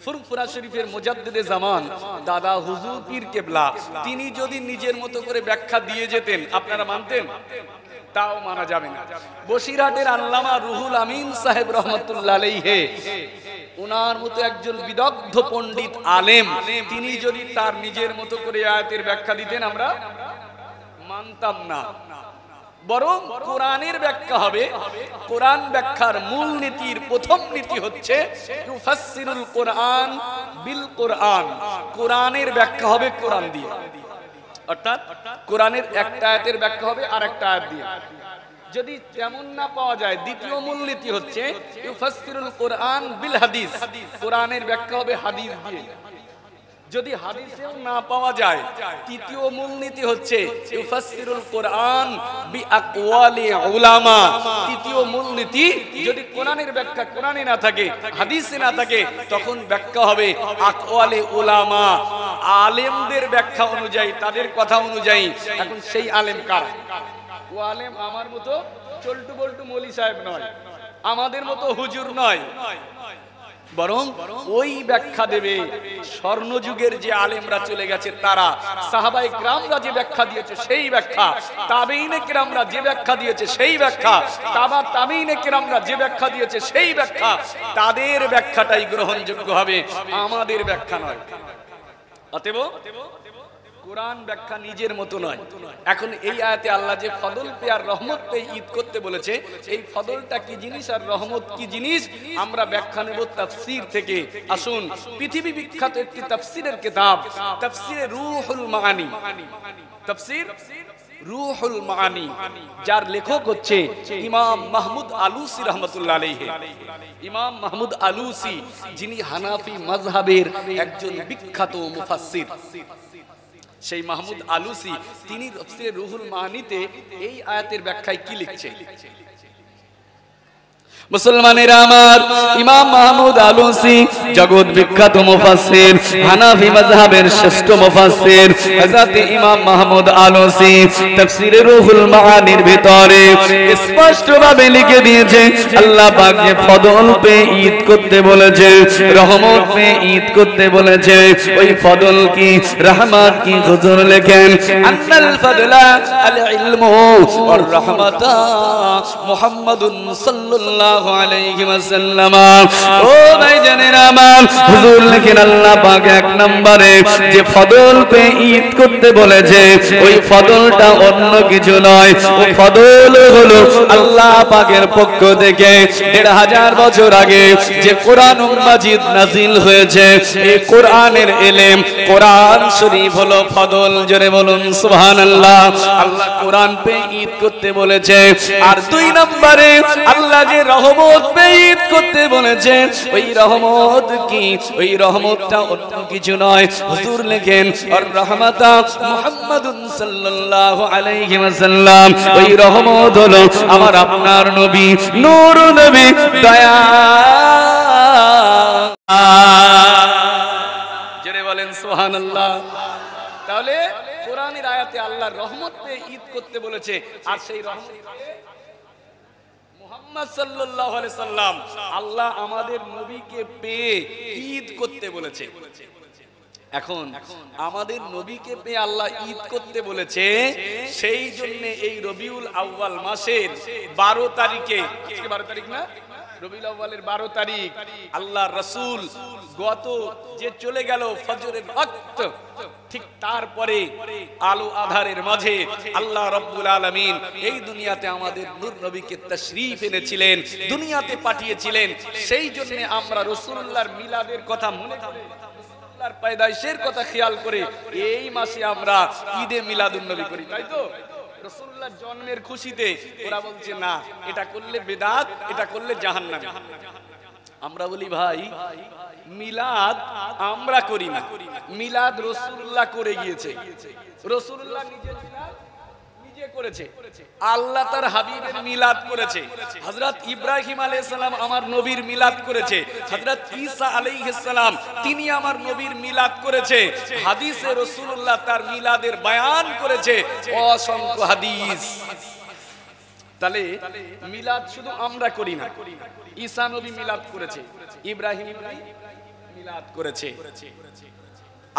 ফুরফুরা শরীফের মুজাদ্দিদে জামান দাদা হুজুর পীর কেবলা, তিনি যদি নিজের মতো করে ব্যাখ্যা দিয়ে যেতেন, আপনারা মানতেন? তাও মানা যাবে না। বসিরহাটের আল্লামা রুহুল আমিন সাহেব রহমাতুল্লাহ আলাইহি, ওনার মতো একজন বিদগ্ধ পণ্ডিত আলেম, তিনি যদি তার নিজের মতো করে আয়াতের ব্যাখ্যা দিতেন, আমরা মানতাম না। বরং কোরআনের ব্যাখ্যা হবে। কোরআন ব্যাখ্যার মূল নীতির প্রথম নীতি হচ্ছে ইউফাসসিরুল কোরআন বিল কোরআন। কোরআনের ব্যাখ্যা হবে কোরআন দিয়ে, অর্থাৎ কোরআনের একটা আয়াতের ব্যাখ্যা হবে আর একটা আয়াত দিয়ে। যদি তেমন না পাওয়া যায়, দ্বিতীয় মূলনীতি হচ্ছে ইউফাসসিরুল কোরআন বিল হাদিস। কোরআনের ব্যাখ্যা হবে হাদিস দিয়ে। যদি হাদিসেও না পাওয়া যায়, তৃতীয় মূলনীতি হচ্ছে ইউফাসসিরুল কোরআন বিআকওয়ালি উলামা। তৃতীয় মূলনীতি, যদি কোরআনের ব্যাখ্যা কোরআনে না থাকে, হাদিসে না থাকে, তখন ব্যাখ্যা হবে আকওয়ালি উলামা, আলেমদের ব্যাখ্যা অনুযায়ী, তাদের কথা অনুযায়ী। এখন সেই আলেম কারা? ও আলেম আমার মতো চল্টু বল্টু মৌলী সাহেব নয়, আমাদের মতো হুজুর নয়, বরং ওই ব্যাখ্যা দেবে স্বর্ণযুগের যে আলেমরা চলে গেছে তারা। সাহাবায়ে কেরামরা যে ব্যাখ্যা দিয়েছে সেই ব্যাখ্যা, তাবেঈনে কেরামরা যে ব্যাখ্যা দিয়েছে সেই ব্যাখ্যা, তাবেঈনে কেরামরা যে ব্যাখ্যা দিয়েছে সেই ব্যাখ্যা, তাদের ব্যাখ্যাটাই গ্রহণযোগ্য হবে, আমাদের ব্যাখ্যা নয়। অতএব কোরআন ব্যাখ্যা নিজের মতো নয়। এখন এই আয়াতে আল্লাহ যে ফদল পে আর রহমত পে ঈদ করতে বলেছে, এই ফদলটা কি জিনিস আর রহমত কি জিনিস আমরা ব্যাখ্যা নেব তাফসীর থেকে। আসুন, পৃথিবী বিখ্যাত একটি তাফসীরের কিতাব, তাফসীরে রূহুল মাআনি, তাফসীর রূহুল মাআনি, যার লেখক হচ্ছে ইমাম মাহমুদ আলুসি রাহমাতুল্লাহ আলাইহি। ইমাম মাহমুদ আলুসি, যিনি হানাফি মাযহাবের একজন বিখ্যাত মুফাসসির, সেই মাহমুদ আলুসি, তিনি তাফসীরে রূহুল মাআনিতে এই আয়াতের ব্যাখ্যায় কি লিখছেন? মুসলমানেরা আমার, ইমাম মাহমুদ আলুসি জগৎ বিখ্যাত মুফাসসির, হানাফি মাযহাবের শ্রেষ্ঠ মুফাসসির। হযরত ইমাম মাহমুদ আলুসি তাফসীরে রূহুল মাআনির ভিতরে স্পষ্ট ভাবে লিখে দিয়েছে, আল্লাহ পাক যে ফদল পে ঈদ করতে বলেছে, রহমত পে ঈদ করতে বলেছে, ওই ফদল কি রহমত কি? হুজুর লেখেন আন্নাল ফাদলা আল ইলমু ওয়ার রাহমাতা মুহাম্মাদুন সাল্লাল্লাহু সাল্লাল্লাহু আলাইহি ওয়াসাল্লাম। ও ভাইজানেরা আমার, হুজুর লেখেন আল্লাহ পাক এক নম্বরে যে ফজল পে ঈদ করতে বলেছে, ওই ফজলটা অন্য কিছু নয়, ও ফজল হলো আল্লাহ পাকের পক্ষ থেকে ১৫০০ বছর আগে যে কোরআন মাজিদ নাজিল হয়েছে, এই কোরআনের ইলম, কোরআন শরীফ হলো ফজল। জোরে বলুন সুবহানাল্লাহ। আল্লাহ কোরআন পে ঈদ করতে বলেছে। আর ২ নম্বরে আল্লাহ যে রহমত পে ঈদ করতে বলেছে, ওই রহমত কি? ওই রহমতটা অন্য কিছু নয়। হুজুর লেখেন আর রহমাতা মুহাম্মাদুন সাল্লাল্লাহু আলাইহি ওয়াসাল্লাম। ওই রহমত হলো আমার আপনার নবী, নূর নবী, দয়া। জোরে বলেন সুবহানাল্লাহ। তাহলে কোরআনের আয়াতে আল্লাহর রহমত পেয়ে ঈদ করতে বলেছে, আর সেই রহমত মুহাম্মদ সাল্লাল্লাহু আলাইহি সাল্লাম, আল্লাহ আমাদের নবীকে পেয়ে ঈদ করতে বলেছে। এখন আমাদের নবীকে পেয়ে আল্লাহ ঈদ করতে বলেছে, সেই জন্য এই রবিউল আউয়াল মাসের ১২ তারিখে, আজকে ১২ তারিখ না, রবিউল আউয়ালের ১২ তারিখ আল্লাহ রাসূল গত যে চলে গেল ফজরের ওয়াক্ত, ঠিক তারপরে আলো আধারের মাঝে আল্লাহ রাব্বুল আলামিন এই দুনিয়াতে আমাদের নূর নবীকে তাশরীফ এনেছিলেন, দুনিয়াতে পাঠিয়েছিলেন। সেই জন্য আমরা রাসূলুল্লাহর মিলাদের কথা মনে করে, রাসূলুল্লাহর পয়দাইশের কথা খেয়াল করে এই মাসে আমরা ঈদে মিলাদুন নবী করি, তাই তো? রাসূলুল্লাহর জন্মের খুশিতে ওরা বলছে না, এটা করলে বিদআত, এটা করলে জাহান্নামী। আমরা বলি ভাই, মিলাদ আমরা করি না, মিলাদ রাসূলুল্লাহ করে গিয়েছে। রাসূলুল্লাহ নিজে মিলাদ নিজে করেছে, আল্লাহ তার হাবিবের মিলাদ করেছে। হযরত ইব্রাহিম আলাইহিস সালাম আমার নবীর মিলাদ করেছে, হযরত ঈসা আলাইহিস সালাম তিনি আমার নবীর মিলাদ করেছে। হাদিসে রাসূলুল্লাহ তার মিলাদের বয়ান করেছে, অসংখ্য হাদিস। তাহলে মিলাদ শুধু আমরা করি না, ঈসা নবী মিলাদ করেছে, ইব্রাহিম নবী মিলাদ করেছে।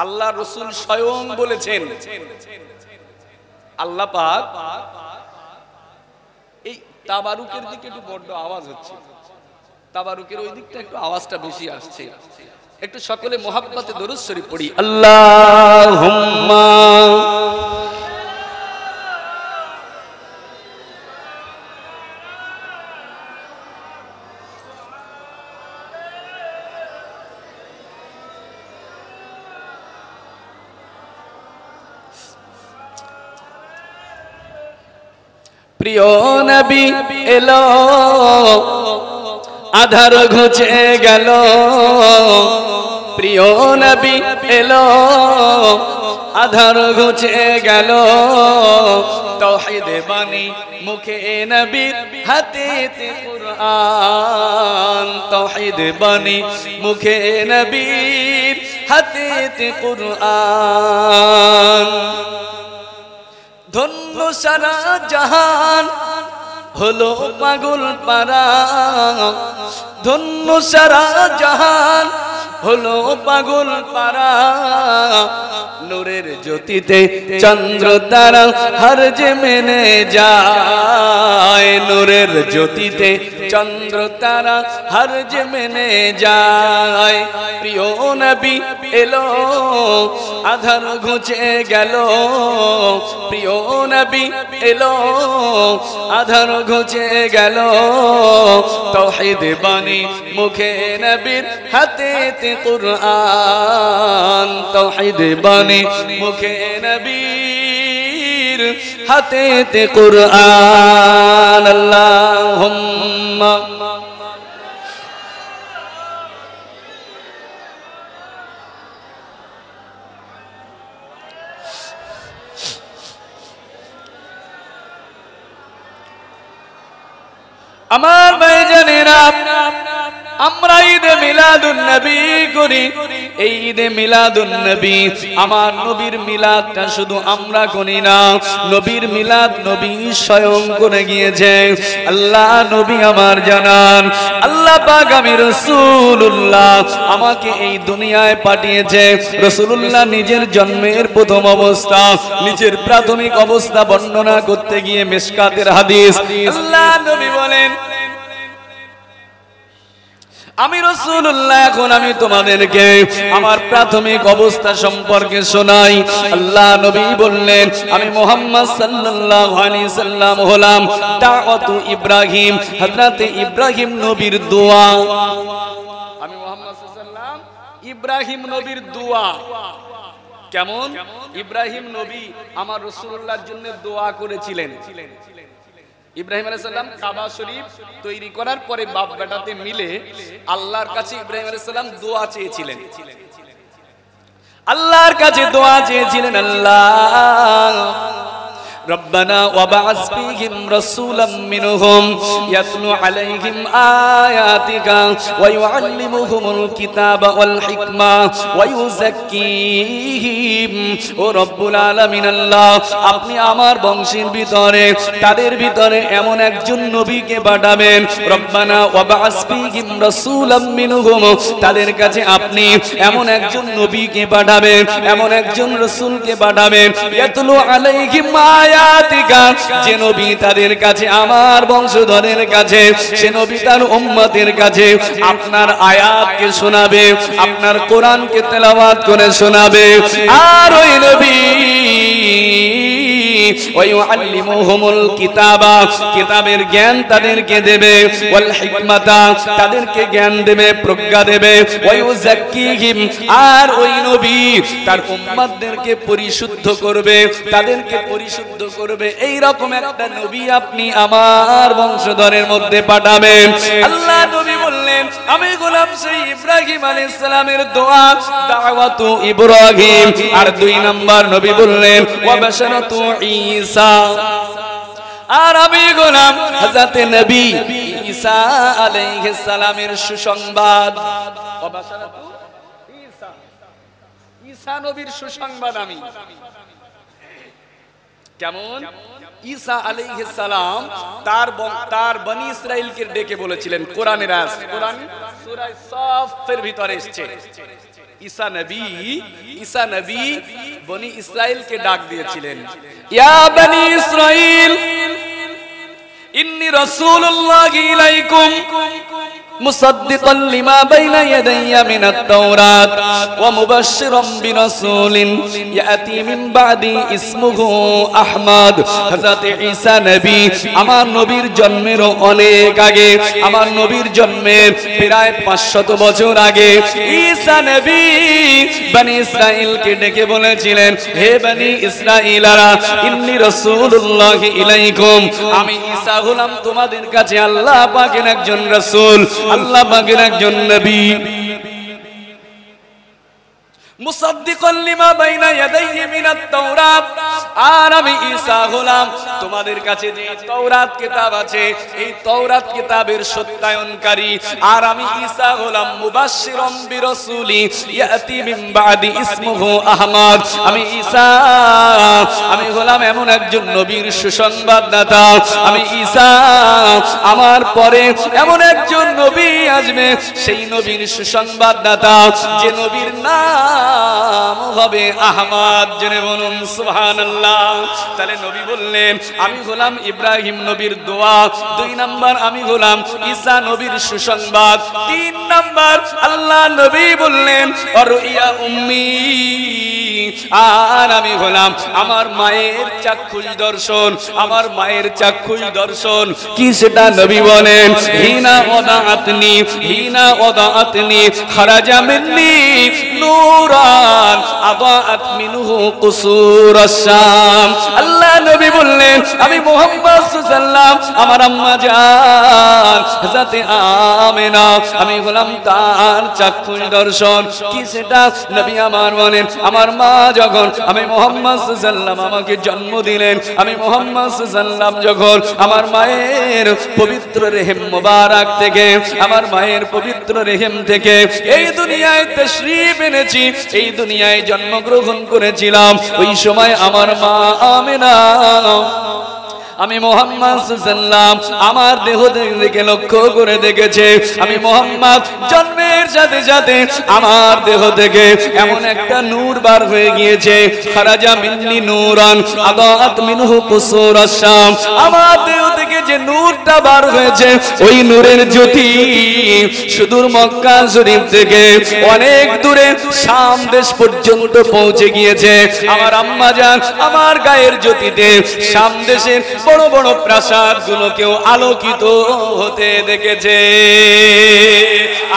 আল্লাহ রাসূল স্বয়ং বলেছেন, আল্লাহ পাক এই তাবারুকের দিকে একটু বড় আওয়াজ হচ্ছে, তাবারুকের ওই দিকটা একটু আওয়াজটা বেশি আসছে, একটু সকলে মুহাব্বতে দরুদ শরীফ পড়ি। আল্লাহুম্মা প্রিয় নবী এলো, আধার ঘুচে গেল, প্রিয় নবী এলো, আধার ঘুচে গেল। তাওহীদ বাণী মুখে নবীর, হাতেতে কুরআন। তাওহীদ বাণী মুখে নবীর, হাতেতে কুরআন। ধন্য সারা জাহান হলো পাগল পারা, ধন্য সারা জাহান হলো পাগল পারা। নূরের জ্যোতিতে চন্দ্র তারা হর যে মেনে যায়, নূরের জ্যোতিতে চন্দ্র তারা হর যে মেনে যায়। প্রিয় নবী এলো, আধার ঘুচে গেল, প্রিয় নবী এলো, আধার ঘুচে গেল। তাওহীদ বাণী মুখে নবীর, হাতেতে কুরআন। তাওহীদ বাণী মুখে নবীর, হাতেতে কুরআন। আল্লাহুম্মা আমার ভাইজানেরা, আমরা ঈদে মিলাদুন নবী করি। এই ঈদে মিলাদুন নবী, আমার নবীর মিলাদটা শুধু আমরা করি না, নবীর মিলাদ নবী স্বয়ং করে গিয়েছে। আল্লাহ নবী আমার জানান, আল্লাহ পাক আমি রাসূলুল্লাহ আমাকে এই দুনিয়ায় পাঠিয়েছে। রাসূলুল্লাহ নিজের জন্মের প্রথম অবস্থা, নিজের প্রাথমিক অবস্থা বর্ণনা করতে গিয়ে মিশকাতের হাদিস, আল্লাহ নবী বলেন, আমি রাসূলুল্লাহ এখন আমি তোমাদেরকে আমার প্রাথমিক অবস্থা সম্পর্কে শোনাই। আল্লাহ নবী বললেন আমি মুহাম্মদ সাল্লাল্লাহু আলাইহি সাল্লাম হলাম দাওয়াতু ইব্রাহিম, হযরত ইব্রাহিম নবীর দোয়া। আমি মুহাম্মদ সাল্লাল্লাহু ইব্রাহিম নবীর দোয়া। কেমন? ইব্রাহিম নবী আমার রাসূলুল্লাহর জন্য দোয়া করেছিলেন। ইব্রাহিম আলাইহিস সালাম কাবা শরীফ তৈরি করার পরে বাপ বেটাতে মিলে আল্লাহর কাছে ইব্রাহিম আলাইহিস সালাম দোয়া চেয়েছিলেন। আল্লাহর কাছে দোয়া চেয়েছিলেন, আল্লাহ ربنا وبعث فيهم رسولا منهم يتلو عليهم آياتك ويعلمهم الكتاب والحكمة ويزكيهم ও রব্বুল আলামিন আল্লাহ আপনি আমার বংশের ভিতরে তাদের ভিতরে এমন একজন নবীকে পাঠাবেন, রব্বানা ওয়াবাস ফীহিম রাসূলাম মিনহুম তাদের কাছে আপনি এমন একজন নবীকে পাঠাবেন, এমন একজন রাসূলকে পাঠাবেন, ইয়াতলু আলাইহিম আয়াতিকা যে নবী তাদের কাছে আমার বংশধরের কাছে সে নবী তার উম্মতের কাছে আপনার আয়াতকে শোনাবে, আপনার কোরআনকে তেলাওয়াত করে শোনাবে। আর ওই নবী ওয়ায়ুআল্লিমুহুমুল কিতাবা কিতাবের জ্ঞান তাদেরকে দেবে, ওয়াল হিকমাতা তাদেরকে জ্ঞান দেবে, প্রজ্ঞা দেবে, ওয়ায়ুযাক্কিহিম আর ওই নবী তার উম্মতদেরকে পরিশুদ্ধ করবে, তাদেরকে পরিশুদ্ধ করবে। এই রকম একটা নবী আপনি আমার বংশধরের মধ্যে পাঠাবেন। আল্লাহ নবী বললেন আমি গোলাম সেই ইব্রাহিম আলাইহিস সালামের দোয়া দাওয়াতু ইব্রাহিম। আর দুই নাম্বার নবী বললেন ওয়া বাশারাতু ঈসা। আর আমি গোলাম হযরত নবী ঈসা আলাইহিস সালামের সুসংবাদ। ওয়া বাশারাতু ঈসা, ঈসা নবীর সুসংবাদ আমি। কেমন? ঈসা আলাইহিস সালাম তার বনি ইসরাইলকে ডেকে বলেছিলেন, কোরআনের আয়াত কোরআন সূরা সাফের ভিতরে এসেছে। ঈসা নবী বনি ইসরাইলকে ডাক দিয়েছিলেন, ইয়া বনি ইসরাইল ইন্নী রাসূলুল্লাহি ইলাইকুম মুসাদ্দিকান লিমা বাইনা ইয়াদাইয়া মিনাত তাওরাত ওয়া মুবাশশিরান বিরাসূলিন ইয়াতি মিন বাদি ইসমুহু আহমদ। হযরত ঈসা নবী আমার নবীর জন্মের অনেক আগে, আমার নবীর জন্মের প্রায় 500 বছর আগে ঈসা নবী বনি ইসরাইলকে ডেকে বলেছিলেন, হে বনি ইসরাইলারা ইন্নী রাসূলুল্লাহি ইলাইকুম আমি ঈসা হলাম তোমাদের কাছে আল্লাহ পাকের একজন রাসূল, আল্লাহ পাকের একজন নবী। মুসাদ্দিকান লিমা বাইনা ইয়াদাইহি মিনাত তাওরাত আর আমি ঈসা হলাম তোমাদের কাছে যে তাওরাত কিতাব আছে এই তাওরাত কিতাবের সত্যায়নকারী। আর আমি ঈসা হলাম মুবাশশিরান বিরাসূলি ইয়াতি মিন বাদি ইসমুহু আহমদ। আমি ঈসা আমি হলাম এমন একজন নবীর সুসংবাদদাতা। আমি ঈসা আমার পরে এমন একজন নবী আসবে সেই নবীর সুসংবাদদাতা যে নবীর নাম হবে আহমদ। জেনে বলুন সুবহানাল্লাহ। তাহলে নবী বললেন আমি হলাম ইব্রাহিম নবীর দোয়া। দুই নাম্বার আমি হলাম ঈসা নবীর সুসংবাদ। তিন নাম্বার আল্লাহ নবী বললেন অরুইয়া উম্মি আর আমি হলাম আমার মায়ের চাক্ষুষ দর্শন। আমার মায়ের চাক্ষুষ দর্শন কি সেটা নবী বলেন হিনা ওদাআতনি খারাজা মিন্নি নূরান আবাআত মিনহু কুসুরাস শাম। আল্লাহ নবী বললেন আমি মুহাম্মদ সাল্লাল্লাহু আমার আম্মা জান হযরত আমেনা আমি হলাম তার চাক্ষুষ দর্শন কি সেটা নবী আমার বলেন আমার মা যখন আমি মুহাম্মদ সাল্লাল্লাহু আমাকে জন্ম দিলেন, আমি মুহাম্মদ সাল্লাল্লাহু যখন আমার মায়ের পবিত্র রেহেম মোবারক থেকে আমার মায়ের পবিত্র রেহেম থেকে এই দুনিয়ায় তাশরীফ এনেছি, এই দুনিয়ায় জন্মগ্রহণ করেছিলাম, ওই সময় আমার মা আমেনা আমি মুহাম্মদ সাল্লাল্লাহু আমার দেহ থেকে লক্ষ্য করে দেখেছে আমি মুহাম্মদ জন্মের সাথে সাথে আমার দেহ থেকে এমন একটা নূর বার হয়ে গিয়েছে খারাজা মিন্নি নূরান আদাআত মিনহু কুসুরাস শাম। আমার দেহ থেকে থেকে যে নূরটা বার হয়েছে, ওই নূরের জ্যোতি সুদূর মক্কা শরীফ থেকে অনেক দূরে শাম দেশ পর্যন্ত পৌঁছে গিয়েছে। আমার আম্মা জান আমার গায়ের জ্যোতিতে শাম দেশের বড় বড় প্রাসাদ গুলোকেও আলোকিত হতে দেখেছে।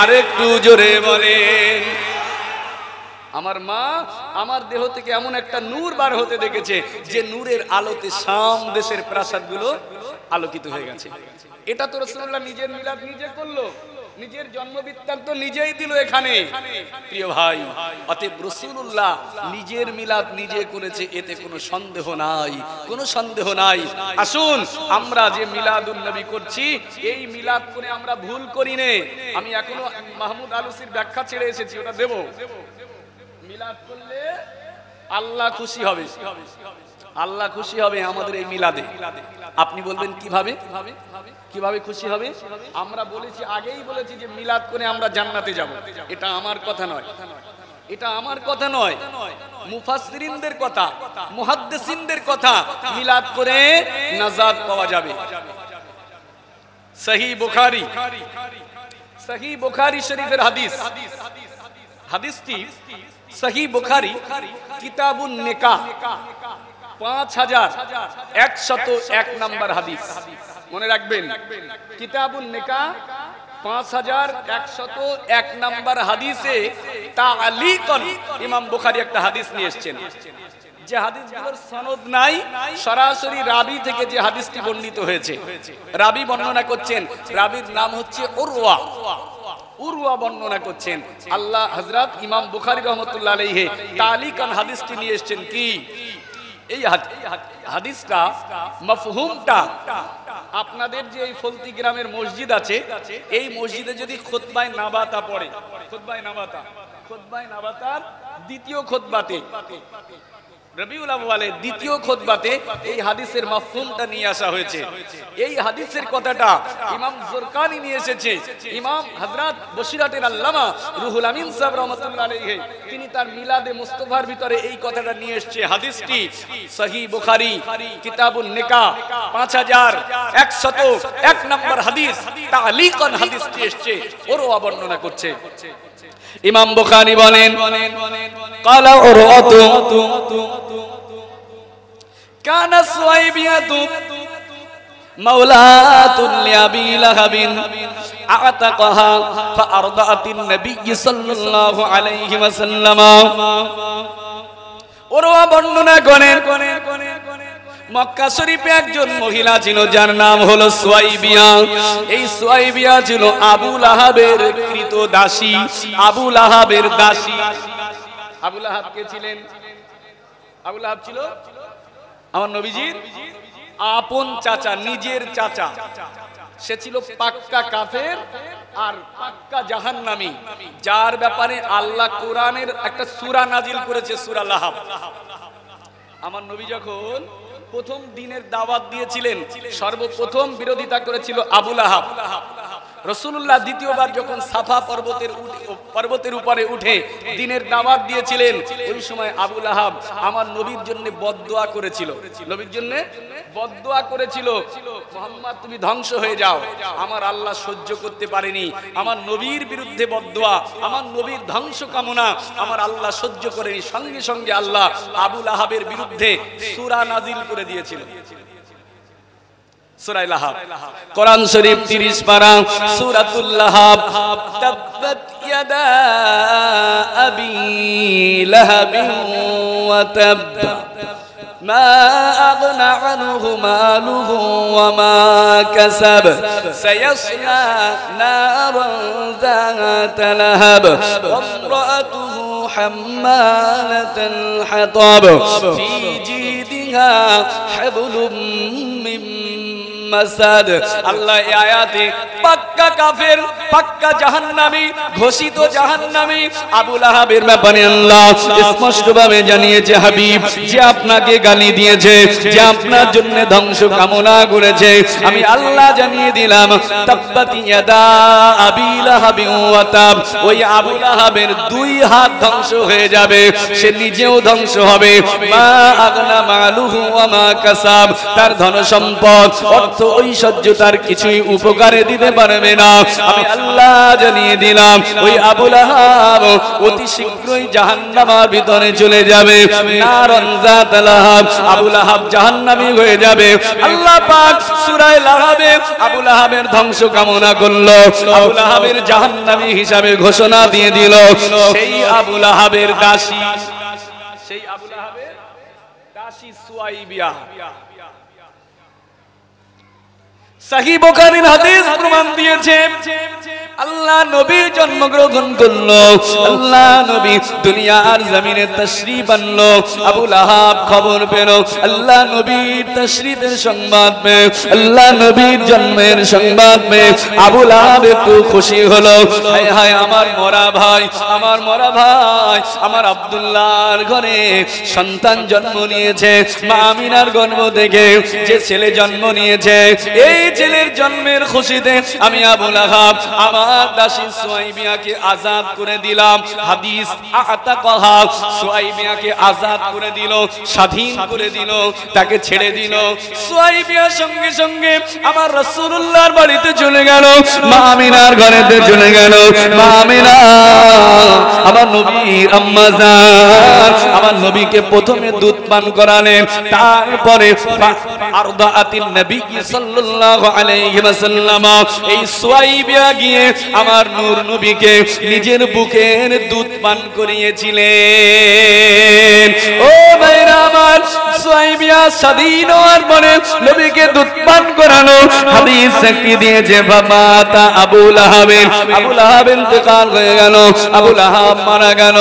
আরেকটু জোরে বলেন। আমার মা আমার দেহ থেকে এমন একটা নূর বার হতে দেখেছে যে নূরের আলোতে শাম দেশের প্রাসাদগুলো আলোকিত হয়ে গেছে। এটা তো রাসূলুল্লাহ নিজের মিলাদ নিজে করলো, নিজের জন্ম বৃত্তান্ত নিজেই দিল এখানে। প্রিয় ভাই, অতএব রাসূলুল্লাহ নিজের মিলাদ নিজে করেছে, এতে কোনো সন্দেহ নাই, কোনো সন্দেহ নাই। আসুন আমরা যে মিলাদুন নবী করছি, এই মিলাদ করে আমরা ভুল করি নে। আমি এখনো মাহমুদ আলুসির ব্যাখ্যা ছেড়ে এসেছি, ওটা দেব। মিলাদ করলে আল্লাহ খুশি হবে, আল্লাহ খুশি হবে আমাদের এই মিলাদে। আপনি বলবেন কিভাবে, কিভাবে খুশি হবে? আমরা বলেছি, আগেই বলেছি যে মিলাদ করে আমরা জান্নাতে যাব। এটা আমার কথা নয়, এটা আমার কথা নয়, মুফাসসিরিনদের কথা, মুহাদ্দিসিনদের কথা। মিলাদ করে নাজাত পাওয়া যাবে। সহিহ বুখারী, সহিহ বুখারী শরীফের হাদিস, হাদিসটি সহিহ বুখারী কিতাবুন নিকাহ 5101 নম্বর হাদিস। মনে রাখবেন, কিতাবুন নিকাহ 5101 নম্বর হাদিসে তাআলিকান ইমাম বুখারী একটা হাদিস নিয়ে এসেছেন। যে হাদিসগুলোর সনদ নাই, সরাসরি রাবি থেকে যে হাদিসটি বর্ণিত হয়েছে, রাবি বর্ণনা করছেন, রাবির নাম হচ্ছে উরওয়া। উরওয়া বর্ণনা করছেন। আল্লাহ হযরত ইমাম বুখারী রাহমাতুল্লাহ আলাইহি তালিকান হাদিসটি নিয়ে এসেছেন। কি এই হাদিসটা মাফহুমটা, আপনাদের যে এই ফলতি গ্রামের মসজিদ আছে, এই মসজিদে যদি খুতবায়ে নাবাতা পড়ে, খুতবায়ে নাবাতার দ্বিতীয় খুতবাতে, রবিউল আউয়ালের দ্বিতীয় খুতবাতে এই হাদিসের মাফহুমটা নিয়ে আসা হয়েছে। এই হাদিসের কথাটা ইমাম জুরকানি নিয়ে এসেছে। ইমাম হযরত বসিরাতের আল্লামা রুহুল আমিন সাহেব রাহমাতুল্লাহ আলাইহি তিনি তার মিলাদে মুস্তাফার ভিতরে এই কথাটা নিয়ে এসেছে। হাদিসটি সহিহ বুখারী কিতাবুন নিকাহ 5101 নম্বর হাদিস, তালিকান হাদিসটি এসেছে, ওরওয়া বর্ণনা করছে। ইমাম বুখারী বলেন, ক্বালা উরওয়াতু কানা সুয়াইবিয়াতু মাওলাতুন লিআবি লাহাবিন আতাকাহা ফাআরদাতিন নবী সাল্লাল্লাহু আলাইহি ওয়াসাল্লাম। ওরওয়া বর্ণনা করেন, মক্কা শরীফে একজন মহিলা ছিল যার নাম হলো সুয়াইবিয়া। এই সুয়াইবিয়া ছিল আবু লাহাবের কৃত দাসী, আবু লাহাবের দাসী। আবু লাহাব কে ছিলেন? আবু লাহাব ছিল আমার নবীজির আপন চাচা, নিজের চাচা। সে ছিল পাক্কা কাফের আর পাক্কা জাহান্নামী, যার ব্যাপারে আল্লাহ কোরআনের একটা সূরা নাজিল করেছে, সূরা লাহাব। আমার নবী যখন প্রথম দিনের দাওয়াত দিয়েছিলেন, সর্বপ্রথম বিরোধিতা করেছিল আবু লাহাব। রাসূলুল্লাহ দ্বিতীয়বার যখন সাফা পর্বতের উপরে উঠে দিনের দাওয়াত দিয়েছিলেন, ওই সময় আবু লাহাব আমার নবীর জন্য বদদোয়া করেছিল, নবীর জন্য বদদোয়া করেছিল, মুহাম্মদ তুমি ধ্বংস হয়ে যাও। আমার আল্লাহ সহ্য করতে পারেনি, আমার নবীর বিরুদ্ধে বদদোয়া, আমার নবীর ধ্বংস কামনা আমার আল্লাহ সহ্য করেনি। সঙ্গে সঙ্গে আল্লাহ আবু লাহাবের বিরুদ্ধে সূরা নাজিল করে দিয়েছিল, সূরা লাহাব। কোরআন শরীফ 30 পারা, সূরাতুল লাহাব। তাব্বাত ইয়াদা আবি লাহাবিন ওয়া তাব মা আগনা আনহু মালুহু ওয়া মা কাসাব সায়াসলা নারান যাতা লাহাব ওয়া ইমরাতুহু হাম্মালাতাল হাতাব ফি জিদিহা হাবলুম মিন মাসাদ। আল্লাহ এই আয়াতে পাক্কা কাফের, পাক্কা জাহান্নামী, ঘোষিত জাহান্নামী আবু লাহাবের ব্যাপারে আল্লাহ স্পষ্টভাবে জানিয়েছে, হাবিব যে আপনাকে গালি দিয়েছে, যে আপনার জন্য ধ্বংস কামনা করেছে, আমি আল্লাহ জানিয়ে দিলাম, তাব্বাত ইয়াদা আবি লাহাবি ওয়া তাব। ওই আবু লাহাবের দুই হাত ধ্বংস হয়ে যাবে, সে নিজেও ধ্বংস হবে। মা আগনা মালুহু ওয়া মা কাসাব, তার ধন সম্পদ, অর্থ ঐশ্বর্য তার কিছুই উপকারে দিতে পারবে না। আমি আল্লাহ জানিয়ে দিলাম ওই আবু লাহাব অতি শীঘ্রই জাহান্নামের ভিতরে চলে যাবে। নারন যাত লাহাব, আবু লাহাব জাহান্নামী হয়ে যাবে। আল্লাহ পাক সূরা লাহাবে আবু লাহাবের ধ্বংস কামনা করলো, আবু লাহাবের জাহান্নামী হিসাবে ঘোষণা দিয়ে দিল। সেই আবু লাহাবের দাসী, সেই আবু লাহাবের দাসী সুয়াইবিয়া। সহিহ বুখারীর হাদিস প্রমাণ দিয়েছে আল্লাহ নবী জন্মগ্রহণ করলো, আল্লাহ নবী দুনিয়ার জমিনে তাশরীফ আনলো। আবু লাহাব খবর পেল, আল্লাহ নবীর তাশরীফের সংবাদ পেয়ে, আল্লাহ নবীর জন্মের সংবাদ পেয়ে আবু লাহাব একটু খুশি হলো। হায় হায়, আমার মরা ভাই, আমার মরা ভাই, আমার আব্দুল্লাহর ঘরে সন্তান জন্ম নিয়েছে। মা আমিনার গর্ভ থেকে যে ছেলে জন্ম নিয়েছে, এই ছেলের জন্মের খুশিতে আমি আবু লাহাব আমার দাসী সুয়াইবিয়াকে আজাদ করে দিলাম। হাদিস আতাকাহা, সুয়াইবিয়াকে আজাদ করে দিল, স্বাধীন করে দিল, তাকে ছেড়ে দিল। সুয়াইবিয়া সঙ্গে সঙ্গে আমার রাসূলুল্লাহর বাড়িতে চলে গেল, মা আমিনার ঘরেতে চলে গেল। মা আমিনা আমার নবীর আম্মা জান, আমার নবীকে প্রথমে দুধ পান করালেন, তারপরে আরদাআতিন নবী সাল্লাল্লাহু আলাইহি ওয়াসাল্লাম এই সুয়াইবিয়া গিয়ে আমার নূর নবীকে নিজের বুকের দুধ পান করিয়েছিলেন। ও ভাইরা আমার, সুয়াইবিয়া স্বাধীন হওয়ার পরে নবীকে দুধ পান করানো। হাদিস একটি দিয়েছে বাবা তা আবু লাহাবের, আবু লাহাব ইন্তেকাল হয়ে গেল, আবু লাহাব মারা গেল।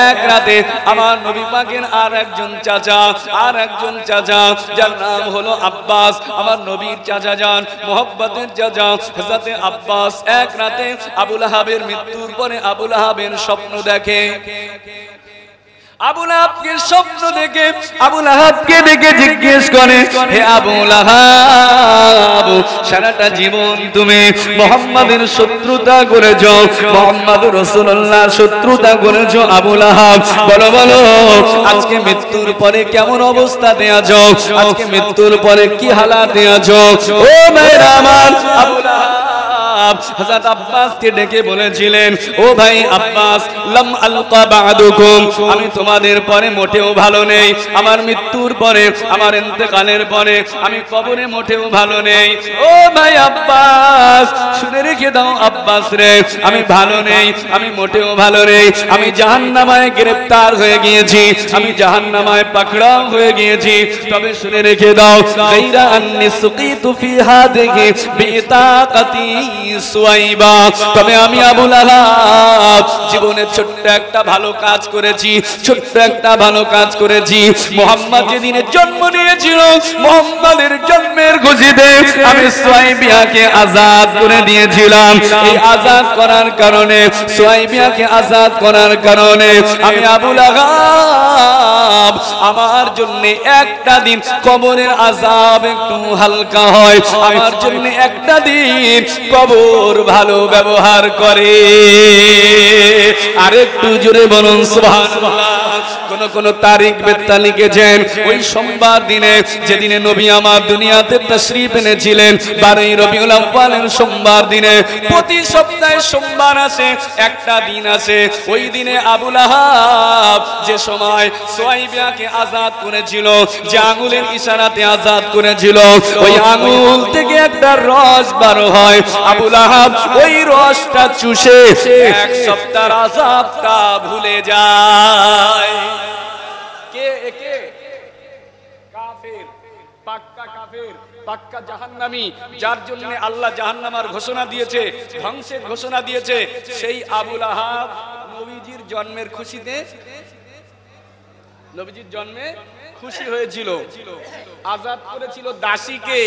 এক রাতে আমার নবী পাকের আর একজন চাচা, আর একজন চাচা যার নাম হলো আব্বাস, আমার নবীর চাচা যান, মোহাব্বতের চাচা হযরতে আব্বাস, এক রাতে আবু লাহাবের মৃত্যুর পরে আবু লাহাবের স্বপ্ন দেখে। আবু লাহাবকে স্বপ্ন দেখে আবু লাহাবকে ডেকে জিজ্ঞেস করে, হে আবু লাহাব, সারাটা জীবন তুমি মুহাম্মাদের শত্রুতা করেছো, মুহাম্মদ রাসূলুল্লাহর শত্রুতা করেছো। আবু লাহাব বলো বলো, আজকে মৃত্যুর পরে কেমন অবস্থাতে আছো? আজকে মৃত্যুর পরে কি হালাতে আছো? ও মেরা আমার, আবু লাহাব হযরত আব্বাসকে ডেকে বলেছিলেন, ও ভাই আব্বাস, লাম আলকা বা'দুকুম, আমি তোমাদের পরে মোটেও ভালো নেই। আমার মৃত্যুর পরে, আমার ইন্তেকালের পরে আমি কবরে মোটেও ভালো নেই। ও ভাই আব্বাস, শুনে রেখে দাও আব্বাস রে, আমি ভালো নেই, আমি মোটেও ভালো নেই। আমি জাহান্নামায় গ্রেফতার হয়ে গিয়েছি, আমি জাহান্নামায় পাকড়াও হয়ে গিয়েছি। তবে শুনে রেখে দাও, গায়রা আন্নি সুকিতু ফি হাদিহি বিতাকাতি সুয়াইবা, তবে আমি আবু লাহাব জীবনে ছোট্ট একটা ভালো কাজ করেছি, ছোট্ট একটা ভালো কাজ করেছি। মুহাম্মদ যেদিনে জন্ম নিয়েছিল, মুহাম্মাদের জন্মের খুশিতে আমি সুয়াইবিয়াকে আজাদ করে দিয়েছিলাম। এই আজাদ করার কারণে, সুয়াইবিয়াকে আজাদ করার কারণে আমি আবু লাহাব আমার জন্য একটা দিন কবরের আযাব একটু হালকা হয়, আমার জন্য একটা দিন কবর ভালো ব্যবহার করে। আরেকটু জোরে বলুন সুবহানাল্লাহ। কোন কোন তারিখ বেত্তা লিখেছেন ওই সোমবার দিনে, যেদিনে নবী আমার দুনিয়াতে তাশরীফ এনেছিলেন, 12 রবিউল আউয়ালের সোমবার দিনে। প্রতি সপ্তাহে সোমবার আসে, একটা দিন আসে, ওই দিনে আবু লাহাব যে সময় সুয়াইবিয়াকে আজাদ করেছিল, যে আঙ্গুলের ইশারাতে আজাদ করেছিল, ওই আঙ্গুল থেকে একটা রস বার হয়। আবু লাহাব ওই রসটা চুষে এক সপ্তাহের আযাবটা ভুলে যায়। কে কে? কাফের, পাক্কা কাফের, পাক্কা জাহান্নামী, যার জন্য আল্লাহ জাহান্নামের ঘোষণা দিয়েছে, ধ্বংসের ঘোষণা দিয়েছে। সেই আবু লাহাব নবীজির জন্মের খুশিতে, নবীজির জন্মে খুশি হয়েছিল, আজাদ করেছিল দাসীকে।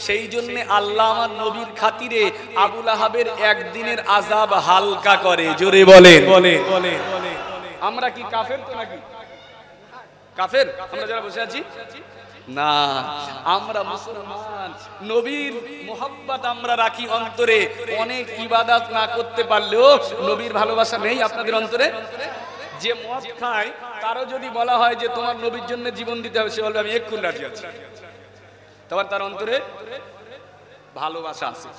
সেই জন্য আল্লাহ আমার নবীর খাতিরে আবু লাহাবের একদিনের আযাব হালকা করে। জোরে বলেন। আমরা কি কাফের তো নাকি? কাফের আমরা যারা বসে আছি না, আমরা মুসলমান। নবীর মোহাব্বত আমরা রাখি অন্তরে। অনেক ইবাদত না করতে পারলেও নবীর ভালোবাসা নেই আপনাদের অন্তরে? যে মদ খায়, তারও যদি বলা হয় যে তোমার নবীর জন্য জীবন দিতে হবে, সে বলবে আমি এক্ষুনি রাজি আছি। তখন তার অন্তরে ভালোবাসা আছে,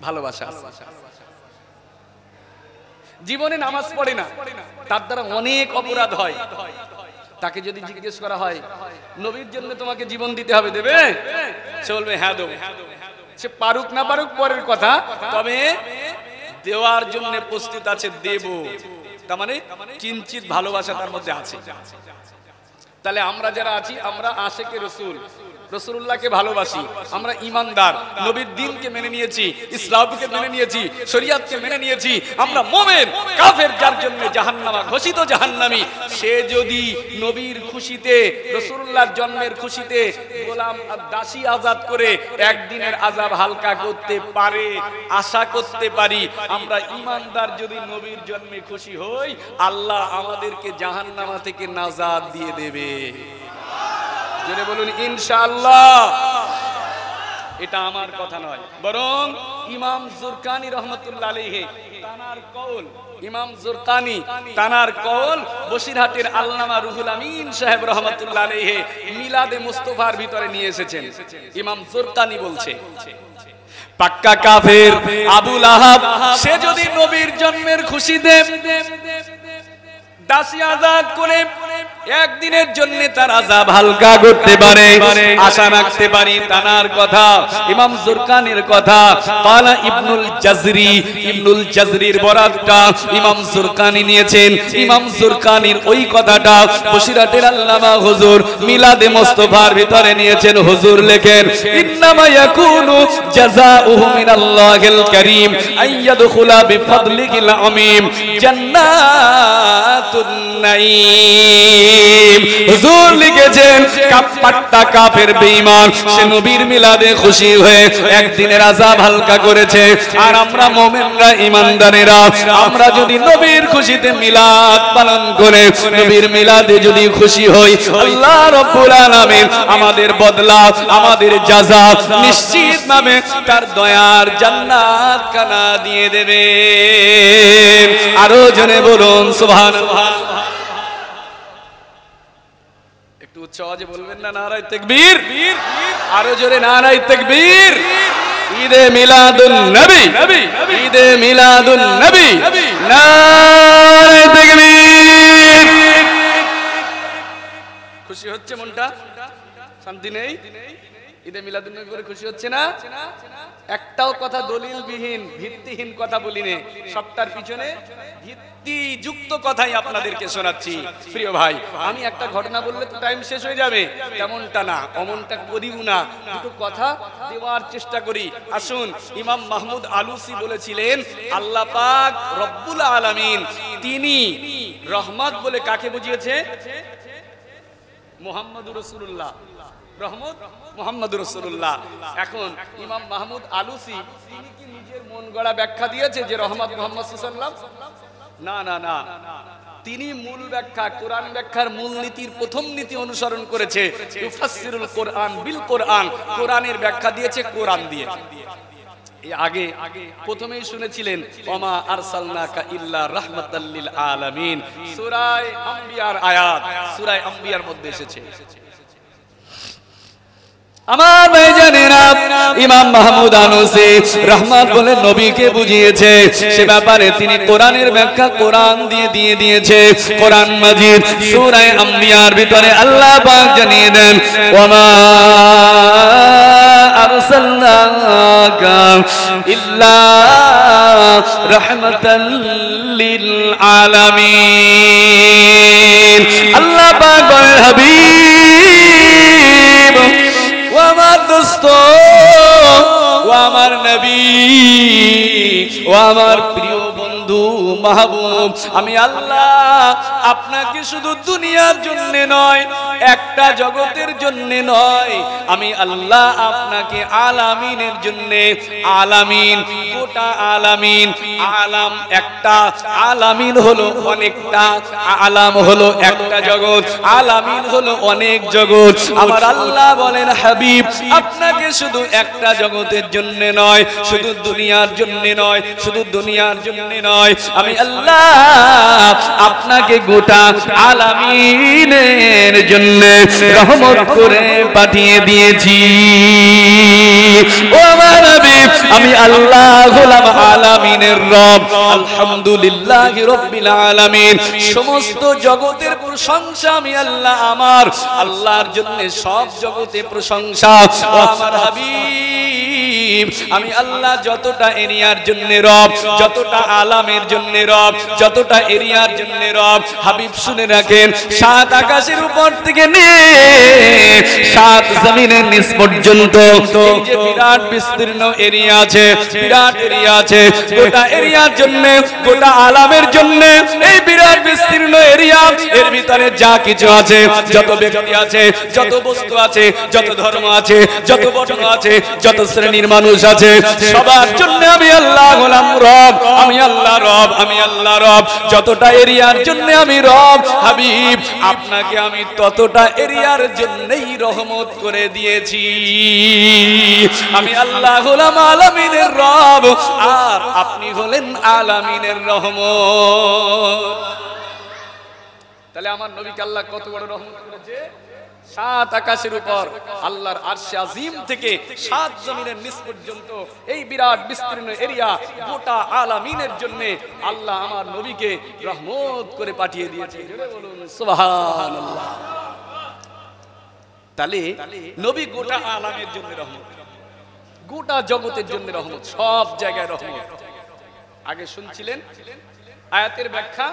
ভালোবাসা আছে। জীবনে নামাজ পড়ে না, তার দ্বারা অনেক অপরাধ হয়। তাকে যদি জিজ্ঞেস করা হয় নবীর জন্য তোমাকে জীবন দিতে হবে, দেবে? সে বলবে হ্যাঁ দেব। সে পারুক না পারুক পরের কথা, তবে দেওয়ার জন্য প্রস্তুত আছে, দেব। তার মানে কিঞ্চিত ভালোবাসা তার মধ্যে আছে। তাহলে আমরা যারা আছি, আমরা আশেকে রসুল, রাসূলুল্লাহকে ভালোবাসি, আমরা ঈমানদার, নবীর দ্বীনকে মেনে নিয়েছি, ইসলামকে মেনে নিয়েছি, শরীয়তকে মেনে নিয়েছি, আমরা মুমিন। কাফের যার জন্য জাহান্নামা ঘোষিত জাহান্নামী, সে যদি নবীর খুশিতে, রাসূলুল্লাহর জন্মের খুশিতে গোলাম আর দাসী আজাদ করে একদিনের আযাব হালকা করতে পারে, আশা করতে পারি। আমরা ঈমানদার যদি নবীর জন্মে খুশি হই, আল্লাহ আমাদেরকে জাহান্নামা থেকে নাজাত দিয়ে দেবে। জোরে বলুন ইনশাআল্লাহ। এটা আমার কথা নয়, বরং ইমাম জুরকানি রহমাতুল্লাহ আলাইহি তানার কওল, ইমাম জুরকানি তানার কওল বসিরহাটের আল্লামা রুহুল আমিন সাহেব রহমাতুল্লাহ আলাইহি মিলাদে মুস্তাফার ভিতরে নিয়ে এসেছেন। ইমাম জুরকানি বলছে, পাক্কা কাফের আবু লাহাব সে যদি নবীর জন্মের খুশিতে দাসী আজাদ করে একদিনের জন্য তার আযাব হালকা করতে পারে, আশা রাখতে পারি। তানার কথা, ইমাম জুরকানির কথা। কালা ইবনুল জাজরি, ইবনুল জাজরির বরাতটা ইমাম জুরকানি নিয়েছেন। ইমাম জুরকানির ওই কথাটা বসিরহাটের আল্লামা হুজুর মিলাদে মুস্তাফার ভিতরে নিয়েছেন। হুজুর লেখেন, ইন্নামা ইয়াকুনু জাযাউহু মিনাল্লাহিল কারীম আইয়াদখুলা বিফাদলিহিল আমিম জান্নাতুন নাঈম। হুজুর লিখেছেন, কাফারটা কাফের বেঈমান, সে নবীর মিলাদে খুশি হয়ে একদিনের আযাব হালকা করেছে। আর আমরা মুমিনরা, ঈমানদারেরা, আমরা যদি নবীর খুশিতে মিলাদ পালন করে নবীর মিলাদে যদি খুশি হই, আল্লাহ রাব্বুল আলামিন আমাদের বদলা, আমাদের জাযা নিশ্চিতভাবে তার দয়ার জান্নাত খানা দিয়ে দেবে। আরো জনে বলুন সুবহানাল্লাহ। একটু উচ্চ আওয়াজে বলবেন না নারায়ে তাকবীর? আরো জোরে নারায়ে তাকবীর। ঈদে মিলাদুন নবী, ঈদে মিলাদুন নবী, নারায়ে তাকবীর। খুশি হচ্ছে মনটা? শান্তি নেই? ঈদে মিলাদুন নবী করে খুশি হচ্ছে না? একটাও কথা দলিলবিহীন, ভিত্তিহীন কথা বলিনি, সবটার পিছনে ভিত্তিযুক্ত কথাই আপনাদেরকে শোনাচ্ছি। প্রিয় ভাই, আমি একটা ঘটনা বললে তো টাইম শেষ হয়ে যাবে, তেমনটা না, অমনটা করিও না, দুটো কথা দেওয়ার চেষ্টা করি। আসুন, ইমাম মাহমুদ আলুসি বলেছিলেন, আল্লাহ পাক রব্বুল আলামিন তিনি রহমত বলে কাকে বুঝিয়েছে? মুহাম্মদুর রাসূলুল্লাহ। রহমত মুহাম্মদুর রাসূলুল্লাহ। এখন ইমাম মাহমুদ আলুসি তিনি কি নিজের মন গড়া ব্যাখ্যা দিয়েছে যে রহমত মুহাম্মদ সাল্লাল্লাহু আলাইহি ওয়াসাল্লাম? না না না, তিনি মূল ব্যাখ্যা, কোরআন ব্যাখ্যার মূল নীতির প্রথম নীতি অনুসরণ করেছে। ইউফাসসিরুল কোরআন বিল কোরআন, কোরআনের ব্যাখ্যা দিয়েছে কোরআন দিয়ে। আগে প্রথমেই শুনেছিলেন, ওমা আরসালনাকা ইল্লা রাহমাতাল লিল আলামিন, সূরা আম্বিয়ার আয়াত, সূরা আম্বিয়ার মধ্যে এসেছে। আমার ভাইজানেরা, ইমাম মাহমুদ আলুসি রহমত বলে নবীকে বুঝিয়েছে, সে ব্যাপারে তিনি কোরআনের ব্যাখ্যা কোরআন দিয়ে দিয়েছে। কোরআন মাজিদ সূরা আম্বিয়ার ভিতরে আল্লাহ পাক জানিয়ে দেন, ওমা আরসালনাকা ইল্লা রাহমাতাল লিল আলামিন। আল্লাহ পাক বলেন, হাবিব, ও আমার দোস্ত, ও আমার নবী, ও আমার প্রিয় বন্ধু মাহবুব, আমি আল্লাহ আপনাকে শুধু দুনিয়ার জন্য নয়, একটা জগতের জন্য নয়, আমি আল্লাহ আপনাকে আলামিনের জন্য, আলামিন গোটা আলামিন, আলাম একটা, আলামিন হলো অনেকটা, আলাম হলো একটা জগৎ, আলামিন হলো অনেক জগৎ। আমার আল্লাহ বলেন, হাবিব, আপনাকে শুধু একটা জগতের জন্য নয়, শুধু দুনিয়ার জন্য নয়, শুধু দুনিয়ার জন্য নয়, আমি আল্লাহ আপনাকে গোটা আলামিনের জন্য রহমত করে পাঠিয়ে দিয়েছি। ও আমার নবী আমি আল্লাহ হলাম আলামিনের রব আলহামদুলিল্লাহি রাব্বিল আলামিন সমস্ত জগতের প্রশংসা আমি আল্লাহ আমার আল্লাহর জন্য সব জগতে প্রশংসা ও আমার হাবিব আমি আল্লাহ যতটা এরিয়ার জন্য রব যতটা আলামের জন্য রব যতটা এরিয়ার জন্য রব হাবিব শুনে রাখেন সাত আকাশের উপর থেকে নিয়ে সাত জমিনের নিচ পর্যন্ত এই যে বিরাট বিস্তীর্ণ এরিয়া আছে বিরাট এরিয়া আছে গোটা এরিয়ার জন্য গোটা আলামের জন্য এই বিরাট বিস্তীর্ণ এরিয়া এর ভিতরে যা কিছু আছে যত ব্যক্তি আছে যত বস্তু আছে যত ধর্ম আছে যত বর্ণ আছে যত শ্রেণীর মানুষ আছে সবার জন্য আমি আল্লাহ হলাম রব আমি আল্লাহ রব আমি আল্লাহ রব যতটা এরিয়ার জন্য আমি রব হাবিব আপনাকে আমি ততটা এরিয়ার জন্যই রহমত করে দিয়েছি আমি আল্লাহ হলাম আলামিনের রব আর আপনি হলেন আলামিনের রহমত তাহলে আমার নবীকে আল্লাহ কত বড় রহমত করেছে সাত আকাশের উপর আল্লাহর আরশে আজিম থেকে সাত জমিনের নিচ পর্যন্ত এই বিরাট বিস্তীর্ণ এরিয়া গোটা আলামিনের জন্য আল্লাহ আমার নবীকে রহমত করে পাঠিয়ে দিয়েছে জোরে বলুন সুবহানাল্লাহ তাহলে নবী গোটা আলামের জন্য রহমত গোটা জগতের জন্য রহমত সব জায়গায় রহমত আগে শুনছিলেন আয়াতের ব্যাখ্যা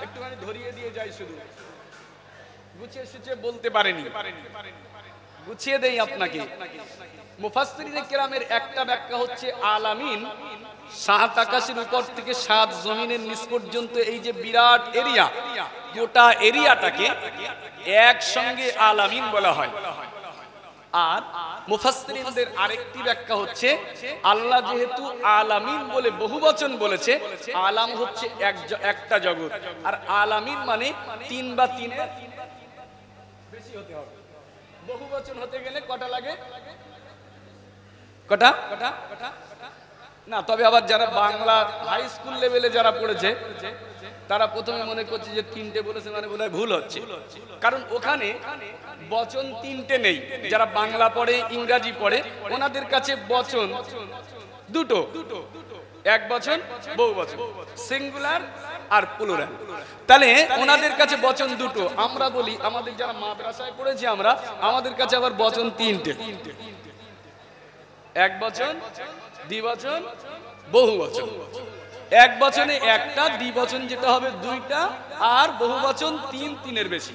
একটুখানি ধরিয়ে দিয়ে যাই শুধু গুছিয়ে সুচিয়ে বলতে পারেনি গুছিয়ে দেই আপনাকে মুফাসসিরিনে কেরামের একটা ব্যাখ্যা হচ্ছে আলামিন সাত আকাশের উপর থেকে সাত জমিনের নিচ পর্যন্ত এই যে বিরাট এরিয়া গোটা এরিয়াটাকে একসঙ্গে আলামিন বলা হয় আর মুফাসসিরিনদের আরেকটি ব্যাখ্যা হচ্ছে আল্লাহ যেহেতু আলামিন বলে বহুবচন বলেছে আলাম হচ্ছে একটা জগৎ আর আলামিন মানে তিন বা তিনের বেশি হতে হবে বহুবচন হতে গেলে কটা লাগে কটা না তবে আবার যারা বাংলা হাই স্কুল লেভেলে যারা পড়েছে তারা প্রথমে মনে করছে যে তিনটে বলেছে মানে বোধহয় ভুল হচ্ছে কারণ ওখানে বচন তিনটে নেই যারা বাংলা পড়ে ইংরেজি পড়ে ওনাদের কাছে বচন দুটো এক বচন বহু বচন সিঙ্গুলার আর প্লুরাল তাহলে ওনাদের কাছে বচন দুটো আমরা বলি আমাদের যারা মাদ্রাসায় পড়েছি আমরা আমাদের কাছে আবার বচন তিনটে এক বচন দ্বিবচন বহু বচন এক বচনে একটা দ্বিবচন যেটা হবে দুইটা আর বহু বচন তিনের বেশি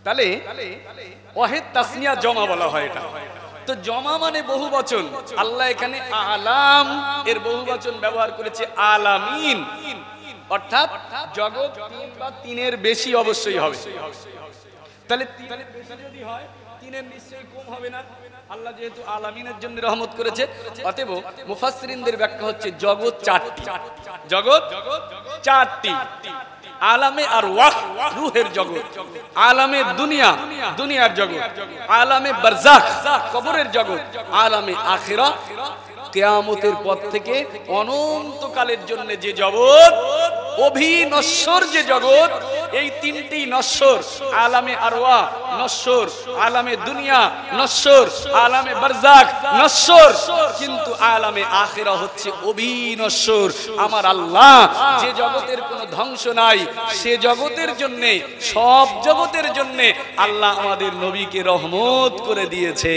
তাহলে ওয়াহিদ তাসনিয়া জমা বলা হয় এটা তো জমা মানে বহু বচন আল্লাহ এখানে আলাম এর বহু বচন ব্যবহার করেছে আলামিন অর্থাৎ জগৎ তিন বা তিনের বেশি অবশ্যই হবে তাহলে তিনের বেশি যদি হয় তিনের নিশ্চয়ই কম হবে না আল্লাহ যেহেতু আলামিনের জন্য রহমত করেছে অতএব মুফাসসিরিনদের ব্যাখ্যা হচ্ছে জগৎ চারটি জগৎ চারটি আলামে আর ওয়াহ রূহের জগৎ আলামে দুনিয়া দুনিয়ার জগৎ আলামে বারজাখ কবরের জগৎ আলামে আখিরা কিয়ামতের পর থেকে অনন্তকালের জন্য যে জগৎ অভিনশ্বর যে জগৎ এই তিনটি নশ্বর আলামে আরওয়াহ নশ্বর আলামে দুনিয়া নশ্বর আলামে বারজাখ নশ্বর কিন্তু আলামে আখিরা হচ্ছে অভিনশ্বর আমার আল্লাহ যে জগতের কোনো ধ্বংস নাই সে জগতের জন্য সব জগতের জন্য আল্লাহ আমাদের নবীকে রহমত করে দিয়েছে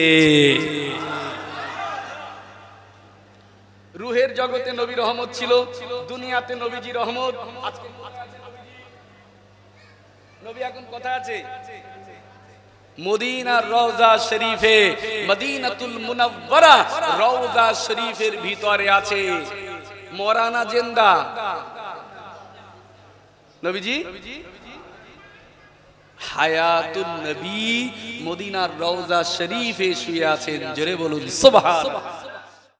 রূহের জগতে নবী রহমত ছিল দুনিয়াতে নবীজি রহমত আজকে নবী এখন কথা আছে মদিনার রওজা শরীফে মদিনাতুল মুনাওয়ারা রওজা শরীফের ভিতরে আছে মরানা জিন্দা নবীজি হায়াতুন নবী মদিনার রওজা শরীফে শুয়ে আছেন জোরে বলুন সুবহানাল্লাহ